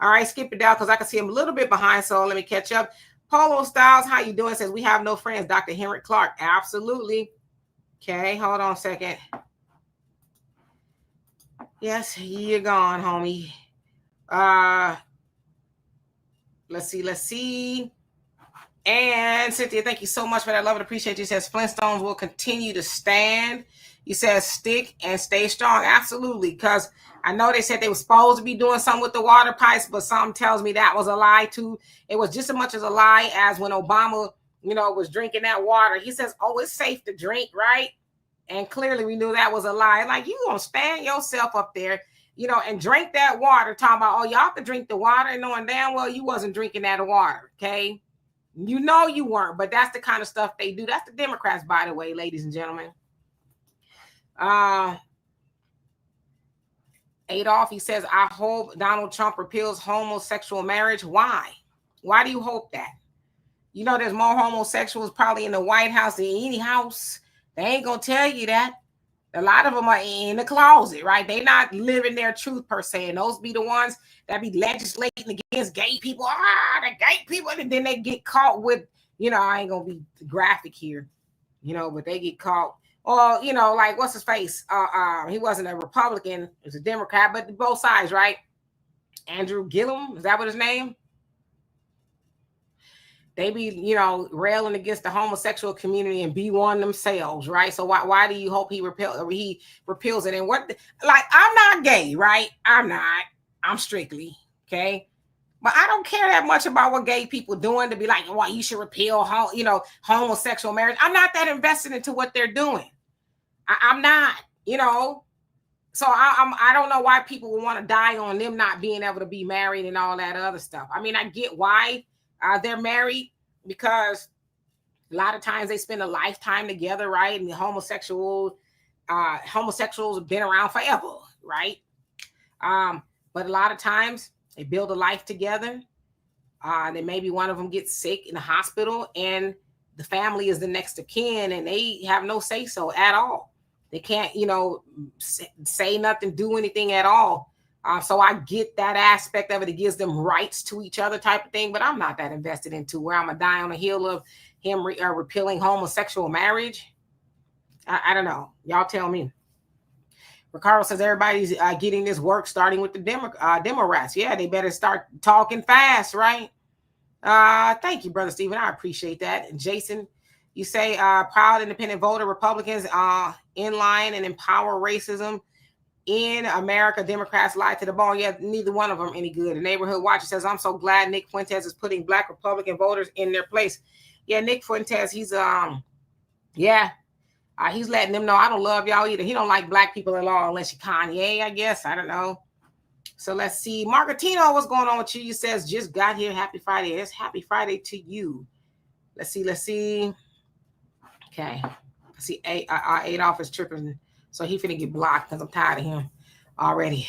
Speaker 1: All right, skip it down because I can see I'm a little bit behind, so let me catch up. Polo Styles, how you doing? Says we have no friends. Dr. Henrik Clark, absolutely. Okay, hold on a second. Yes, you're gone, homie. Let's see. And Cynthia, thank you so much for that. Love and appreciate you. Says Flintstones will continue to stand. You said stick and stay strong. Absolutely. Because I know they said they were supposed to be doing something with the water pipes, but something tells me that was a lie too. It was just as much as a lie as when Obama, was drinking that water. He says, oh, it's safe to drink, right? And clearly we knew that was a lie. Like, you gonna stand yourself up there, and drink that water, talking about, oh, y'all could drink the water, knowing damn well you wasn't drinking that water, okay? You know you weren't, but that's the kind of stuff they do. That's the Democrats, by the way, ladies and gentlemen. Adolf, he says, I hope Donald Trump repeals homosexual marriage. Why? Why do you hope that? There's more homosexuals probably in the White House than any house. They ain't going to tell you that. A lot of them are in the closet, right? They not living their truth per se. And those be the ones that be legislating against gay people. The gay people. And then they get caught with, I ain't going to be graphic here, but they get caught. Or, like, what's his face? He wasn't a Republican. He was a Democrat, but both sides, right? Andrew Gillum. Is that what his name? They be, railing against the homosexual community and be one themselves, right? So why do you hope he repeals it? And I'm not gay, right? I'm not. I'm strictly, okay? But I don't care that much about what gay people doing to be like, well, you should repeal, homosexual marriage. I'm not that invested into what they're doing. I'm not, So I don't know why people would want to die on them not being able to be married and all that other stuff. I mean, I get why they're married, because a lot of times they spend a lifetime together, right? And the homosexuals have been around forever, right? But a lot of times they build a life together. Then maybe one of them gets sick in the hospital and the family is the next of kin and they have no say so at all. They can't, say nothing, do anything at all. So I get that aspect of it. It gives them rights to each other type of thing, but I'm not that invested into where I'm going to die on the heel of him repealing homosexual marriage. I don't know. Y'all tell me. Ricardo says everybody's getting this work starting with the Democrats. Yeah, they better start talking fast, right? Thank you, Brother Stephen. I appreciate that. And Jason, you say proud independent voter Republicans in line and empower racism in America. Democrats lie to the bone. Yeah, neither one of them any good. The Neighborhood Watcher says, I'm so glad Nick Fuentes is putting Black Republican voters in their place. Yeah, Nick Fuentes, he's he's letting them know I don't love y'all either. He don't like Black people at all unless you're Kanye, I guess. I don't know. So let's see. Margatino, what's going on with you? You says, just got here. Happy Friday. It's happy Friday to you. Let's see. Okay. I see Adolph is tripping. So he finna get blocked because I'm tired of him already.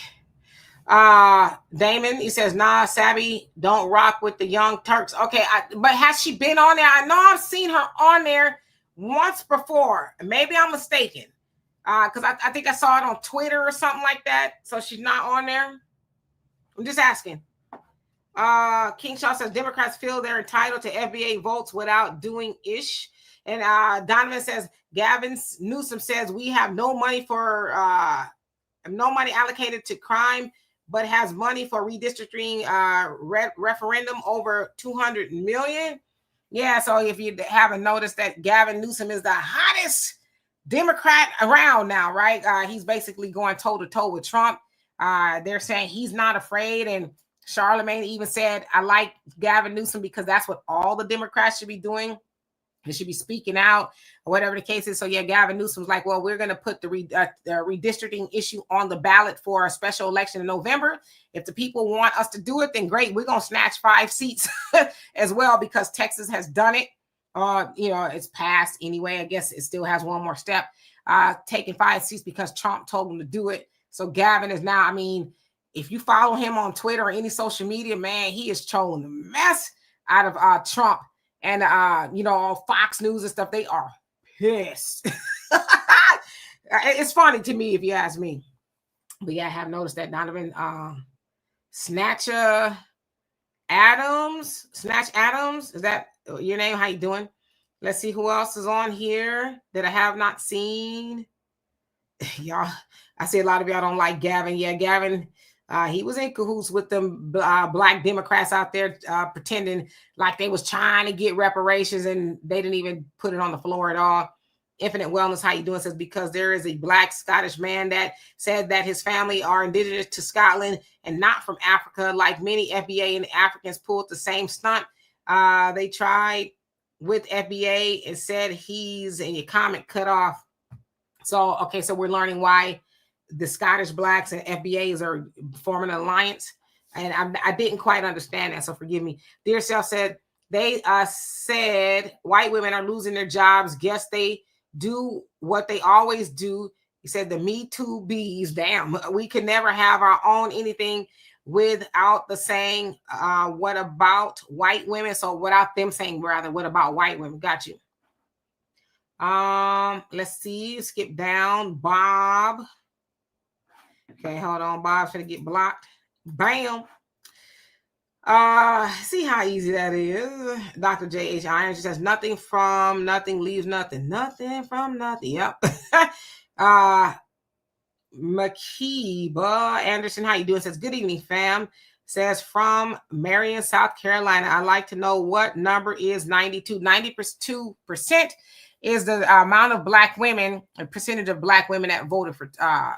Speaker 1: Damon, he says, nah, Sabby, don't rock with the Young Turks. Okay, but has she been on there? I know I've seen her on there once before. Maybe I'm mistaken. Because I think I saw it on Twitter or something like that. So she's not on there. I'm just asking. King Shaw says Democrats feel they're entitled to FBA votes without doing ish. And Donovan says Gavin Newsom says we have no money allocated to crime, but has money for redistricting referendum over 200 million. Yeah, so if you haven't noticed that Gavin Newsom is the hottest Democrat around now, right? He's basically going toe to toe with Trump. They're saying he's not afraid, and Charlemagne even said, I like Gavin Newsom because that's what all the Democrats should be doing. They should be speaking out or whatever the case is. So yeah, Gavin Newsom's like, well, we're going to put the redistricting issue on the ballot for a special election in November. If the people want us to do it, then great. We're going to snatch 5 seats as well because Texas has done it. It's passed anyway. I guess it still has one more step, taking 5 seats because Trump told them to do it. So Gavin is now, I mean, if you follow him on Twitter or any social media, man, he is trolling the mess out of Trump. And, on Fox News and stuff, they are pissed. It's funny to me, if you ask me. But yeah, I have noticed that Donovan Snatch Adams, is that your name? How you doing? Let's see who else is on here that I have not seen. Y'all, I see a lot of y'all don't like Gavin. Yeah, Gavin, he was in cahoots with them Black Democrats out there pretending like they was trying to get reparations, and they didn't even put it on the floor at all. Infinite Wellness, how you doing? Says because there is a Black Scottish man that said that his family are indigenous to Scotland and not from Africa. Like many FBA and Africans pulled the same stunt. They tried with FBA and said he's, and your comment cut off. So, okay, so we're learning why the Scottish Blacks and FBAs are forming an alliance. And I didn't quite understand that, so forgive me. Dear Self said, they said white women are losing their jobs. Guess they do what they always do. He said the Me Too bees, damn, we could never have our own anything without the saying, what about white women? So without them saying, rather, what about white women? Got you. Let's see, skip down. Bob. Okay, hold on. Bob's gonna get blocked. Bam. See how easy that is. Dr. J.H. Irons says nothing from nothing leaves nothing. Nothing from nothing. Yep. Makiba Anderson, how you doing? Says good evening, fam. Says from Marion, South Carolina. I'd like to know what number is 92. 92% is the amount of Black women, a percentage of Black women that voted for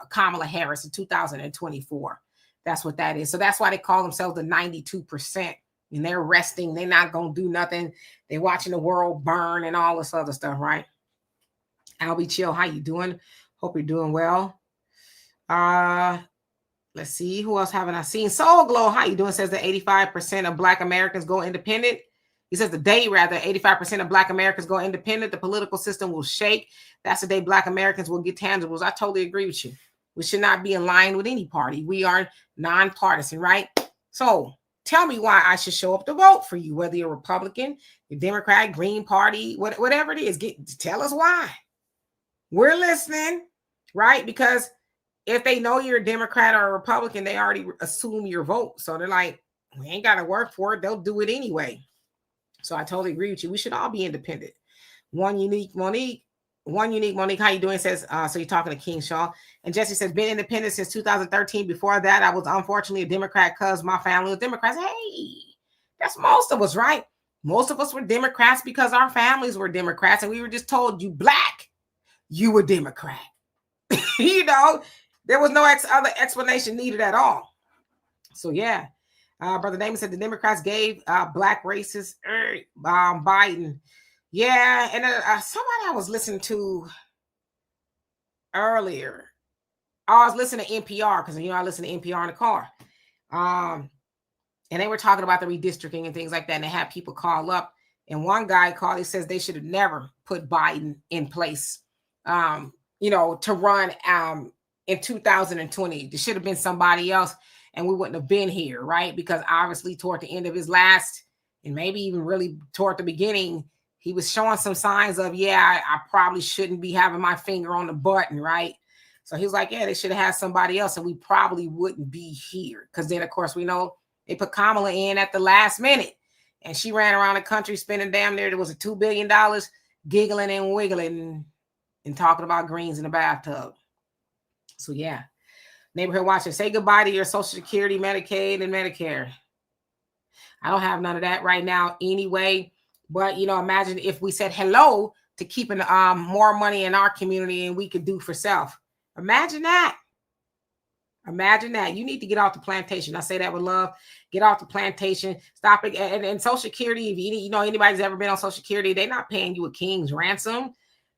Speaker 1: Kamala Harris in 2024. That's what that is. So that's why they call themselves the 92%. And they're resting. They're not going to do nothing. They're watching the world burn and all this other stuff, right? Albie Chill, how you doing? Hope you're doing well. Let's see. Who else haven't I seen? Soul Glow, how you doing? Says that 85% of Black Americans go independent. He says the day, rather, 85% of Black Americans go independent. The political system will shake. That's the day Black Americans will get tangibles. I totally agree with you. We should not be in line with any party. We are nonpartisan, right? So tell me why I should show up to vote for you, whether you're Republican, you're Democrat, Green Party, whatever it is. Tell us why. We're listening, right? Because if they know you're a Democrat or a Republican, they already assume your vote. So they're like, we ain't got to work for it. They'll do it anyway. So I totally agree with you. We should all be independent. One unique Monique. One Unique Monique, how you doing? Says, so you're talking to King Shaw. And Jesse says, been independent since 2013. Before that, I was unfortunately a Democrat because my family was Democrats. Hey, that's most of us, right? Most of us were Democrats because our families were Democrats, and we were just told, you black, you were Democrat. You know, there was no other explanation needed at all. So yeah, Brother Damon said the Democrats gave black racists Biden. Yeah, and somebody I was listening to earlier, I was listening to NPR because I listen to NPR in the car, and they were talking about the redistricting and things like that, and they had people call up, and one guy called. He says they should have never put Biden in place, to run in 2020. There should have been somebody else, and we wouldn't have been here, right? Because obviously toward the end of his last, and maybe even really toward the beginning, he was showing some signs of, I probably shouldn't be having my finger on the button, right? So he was like, they should have had somebody else, and we probably wouldn't be here. Because then, of course, we know they put Kamala in at the last minute, and she ran around the country spending damn near, there was a $2 billion, giggling and wiggling and talking about greens in the bathtub. So yeah, neighborhood watcher, say goodbye to your Social Security, Medicaid, and Medicare. I don't have none of that right now anyway. But, imagine if we said hello to keeping more money in our community and we could do for self. Imagine that. Imagine that. You need to get off the plantation. I say that with love. Get off the plantation. Stop it. And Social Security, if anybody's ever been on Social Security, they're not paying you a king's ransom.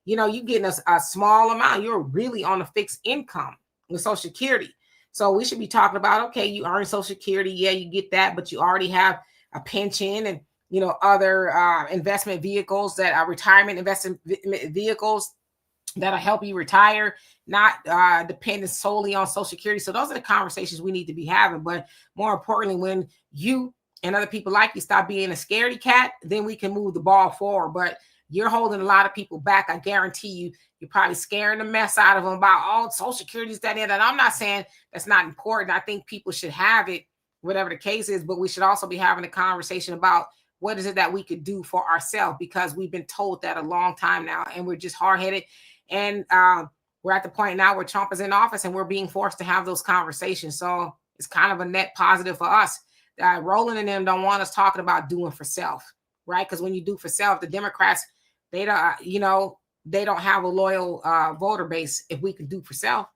Speaker 1: You getting a small amount. You're really on a fixed income with Social Security. So we should be talking about, okay, you earn Social Security. Yeah, you get that, but you already have a pension and other investment vehicles that are retirement investment vehicles that'll help you retire, not dependent solely on Social Security. So those are the conversations we need to be having. But more importantly, when you and other people like you stop being a scaredy cat, then we can move the ball forward. But you're holding a lot of people back. I guarantee you, you're probably scaring the mess out of them about, Social Security is that. And I'm not saying that's not important. I think people should have it, whatever the case is, but we should also be having a conversation about what is it that we could do for ourselves, because we've been told that a long time now, and we're just hard-headed. And we're at the point now where Trump is in office and we're being forced to have those conversations. So it's kind of a net positive for us. Roland and them don't want us talking about doing for self, right? Because when you do for self, the Democrats, they don't, they don't have a loyal voter base if we can do for self.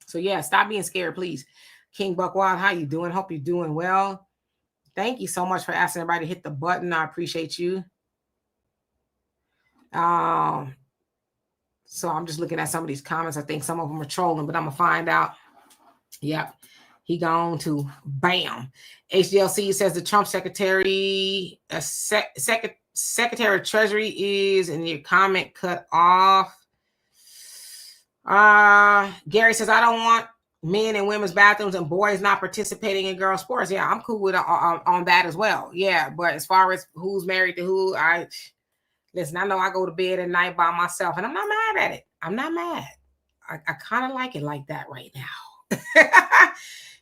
Speaker 1: So yeah, stop being scared, please. King Buckwild, how you doing? Hope you're doing well. Thank you so much for asking everybody to hit the button. I appreciate you. So I'm just looking at some of these comments. I think some of them are trolling, but I'm going to find out. Yep. He gone to bam. HDLC says the Trump Secretary of Treasury is in your comment cut off. Gary says, I don't want men in women's bathrooms and boys not participating in girl sports. Yeah, I'm cool with on that as well. Yeah, but as far as who's married to who, listen, I know I go to bed at night by myself, and I'm not mad at it. I'm not mad. I kind of like it like that right now.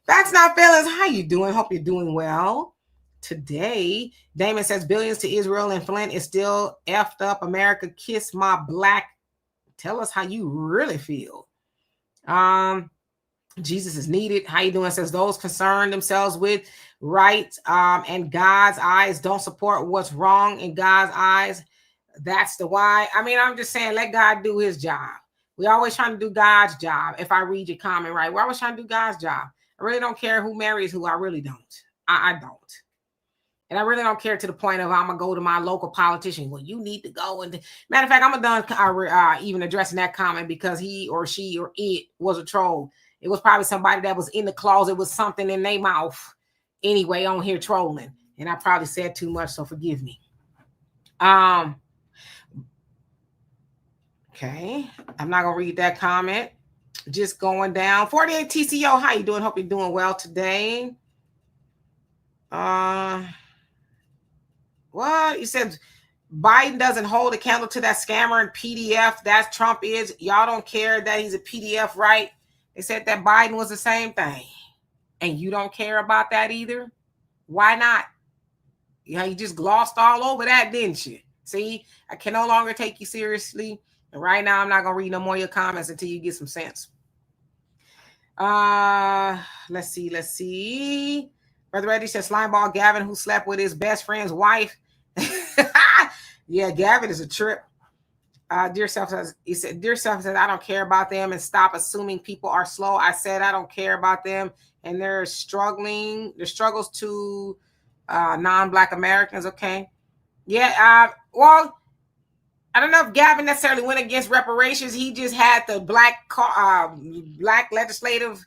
Speaker 1: That's not feelings. How you doing? Hope you're doing well today. Damon says billions to Israel and Flint is still effed up. America, kiss my black. Tell us how you really feel. Jesus is needed. How you doing? Says those concerned themselves with right and God's eyes don't support what's wrong in God's eyes. That's the why. I mean, I'm just saying, let God do his job. We always trying to do God's job. If I read your comment right, we're always trying to do God's job. I really don't care who marries who. I really don't. I don't. And I really don't care to the point of I'm going to go to my local politician. Well, you need to go. And matter of fact, I'm done even addressing that comment because he or she or it was a troll. It was probably somebody that was in the closet with something in their mouth anyway on here trolling. And I probably said too much, so forgive me. Okay. I'm not going to read that comment. Just going down. 48 TCO, how you doing? Hope you're doing well today. What? You said Biden doesn't hold a candle to that scammer and PDF. That Trump is. Y'all don't care that he's a PDF, right? They said that Biden was the same thing. And you don't care about that either? Why not? You just glossed all over that, didn't you? See, I can no longer take you seriously. And right now, I'm not going to read no more of your comments until you get some sense. Let's see. Brother Reggie says, Slimeball Gavin, who slept with his best friend's wife. Yeah, Gavin is a trip. Dear Self says, I don't care about them and stop assuming people are slow. I said I don't care about them and their struggles to non-Black Americans. Okay. Yeah. Well, I don't know if Gavin necessarily went against reparations. He just had the black legislative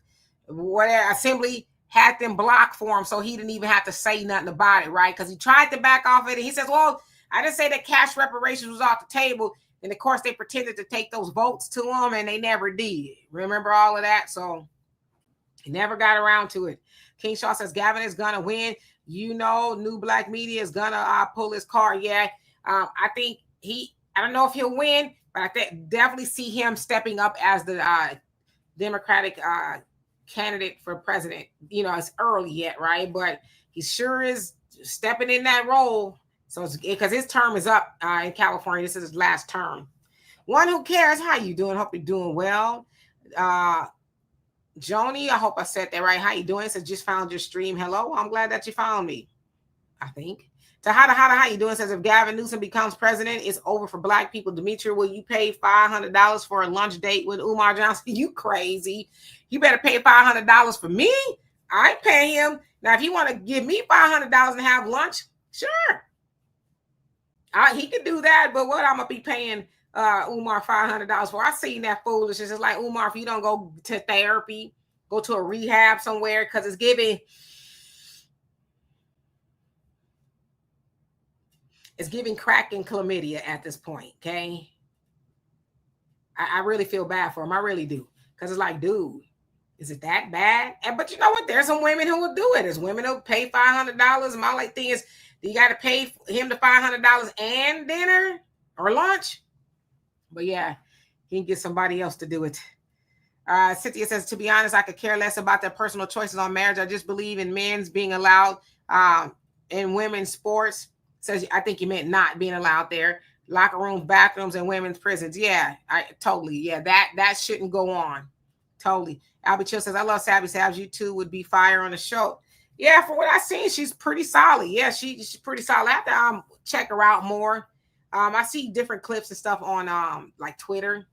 Speaker 1: assembly had them block for him, so he didn't even have to say nothing about it, right? Because he tried to back off it, and he says, well, I didn't say that cash reparations was off the table. And, of course, they pretended to take those votes to him, and they never did. Remember all of that? So he never got around to it. King Shaw says, Gavin is going to win. You know, new black media is going to pull his card. Yeah, I think I don't know if he'll win, but I definitely see him stepping up as the Democratic candidate for president. You know, it's early yet, right? But he sure is stepping in that role. So it's because his term is up in California. This is his last term. One who cares. How you doing? Hope you're doing well. Joni, I hope I said that right. How you doing? Says just found your stream. Hello. I'm glad that you found me. I think. Tahada, how you doing? Says if Gavin Newsom becomes president, it's over for black people. Demetria, will you pay $500 for a lunch date with Umar Johnson? You crazy. You better pay $500 for me. I pay him. Now, if you want to give me $500 and have lunch, sure. He could do that, but what I'm going to be paying Umar $500 for? I seen that foolishness. It's like, Umar, if you don't go to therapy, go to a rehab somewhere, because it's giving crack and chlamydia at this point, okay? I really feel bad for him. I really do. Because it's like, dude, is it that bad? But you know what? There's some women who will do it. There's women who will pay $500. My like thing is, you got to pay him the $500 and dinner or lunch. But yeah, he can get somebody else to do it. Cynthia says, to be honest, I could care less about their personal choices on marriage. I just believe in men's being allowed in women's sports. Says, I think you meant not being allowed there. Locker rooms, bathrooms, and women's prisons. Yeah, totally. Yeah, that shouldn't go on. Totally. Albert Chill says, I love Sabby Sabs. You two would be fire on the show. Yeah, from what I've seen, she's pretty solid. Yeah, she's pretty solid. I have to check her out more. I see different clips and stuff on like Twitter.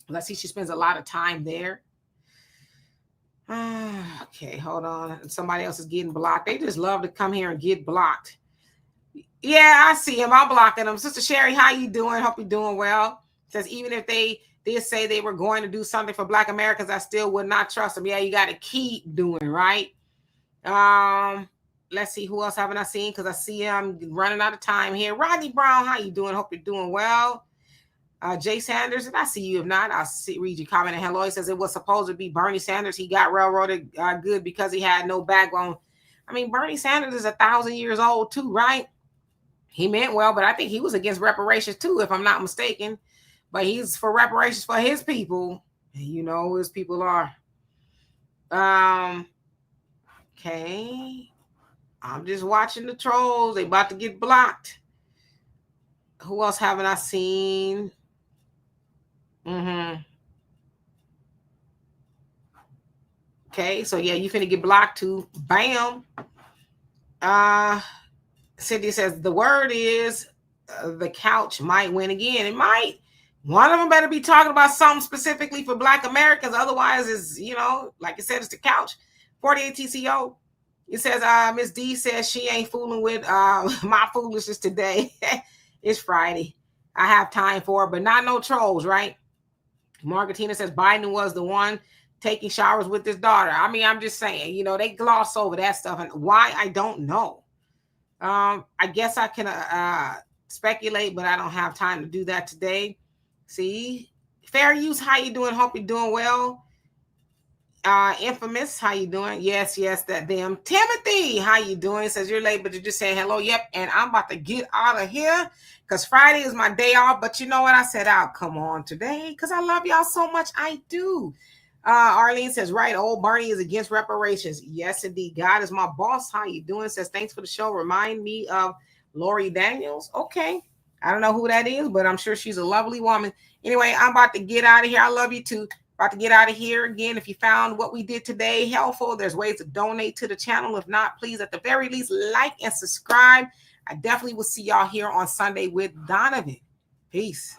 Speaker 1: Let's see, she spends a lot of time there. Okay, hold on. Somebody else is getting blocked. They just love to come here and get blocked. Yeah, I see him. I'm blocking them. Sister Sherry, how you doing? Hope you're doing well. Says even if they did say they were going to do something for Black Americans, I still would not trust them. Yeah, you got to keep doing, right? Let's see, who else haven't I seen? Because I see I'm running out of time here. Rodney Brown, how you doing? Hope you're doing well. Jay Sanders, and I see you. If not, I'll read your comment. And hello, he says it was supposed to be Bernie Sanders. He got railroaded good because he had no backbone. I mean, Bernie Sanders is 1,000 years old too, right? He meant well, but I think he was against reparations too, if I'm not mistaken. But he's for reparations for his people. You know who his people are. Okay. I'm just watching the trolls. They about to get blocked. Who else haven't I seen? Okay, so yeah, you finna get blocked too. Bam. Cindy says the word is the couch might win again. It might. One of them better be talking about something specifically for Black Americans. Otherwise, is like I said, it's the couch. 48 TCO. It says Miss D says she ain't fooling with my foolishness today. It's Friday. I have time for it, but not no trolls, right? Margaretina says Biden was the one taking showers with his daughter. I mean, I'm just saying, they gloss over that stuff, and why, I don't know. I guess I can speculate, but I don't have time to do that today. See, Fair Use, how you doing? Hope you're doing well. Infamous, how you doing? Yes, that them. Timothy, how you doing? Says you're late, but you just saying hello. Yep, and I'm about to get out of here because Friday is my day off. But you know what? I said I'll come on today because I love y'all so much. I do. Arlene says, right, old Bernie is against reparations. Yes, indeed. God is my boss. How you doing? Says, thanks for the show. Remind me of Lori Daniels. Okay. I don't know who that is, but I'm sure she's a lovely woman. Anyway, I'm about to get out of here. I love you too. About to get out of here. Again, if you found what we did today helpful, there's ways to donate to the channel. If not, please, at the very least, like and subscribe. I definitely will see y'all here on Sunday with Donovan. Peace.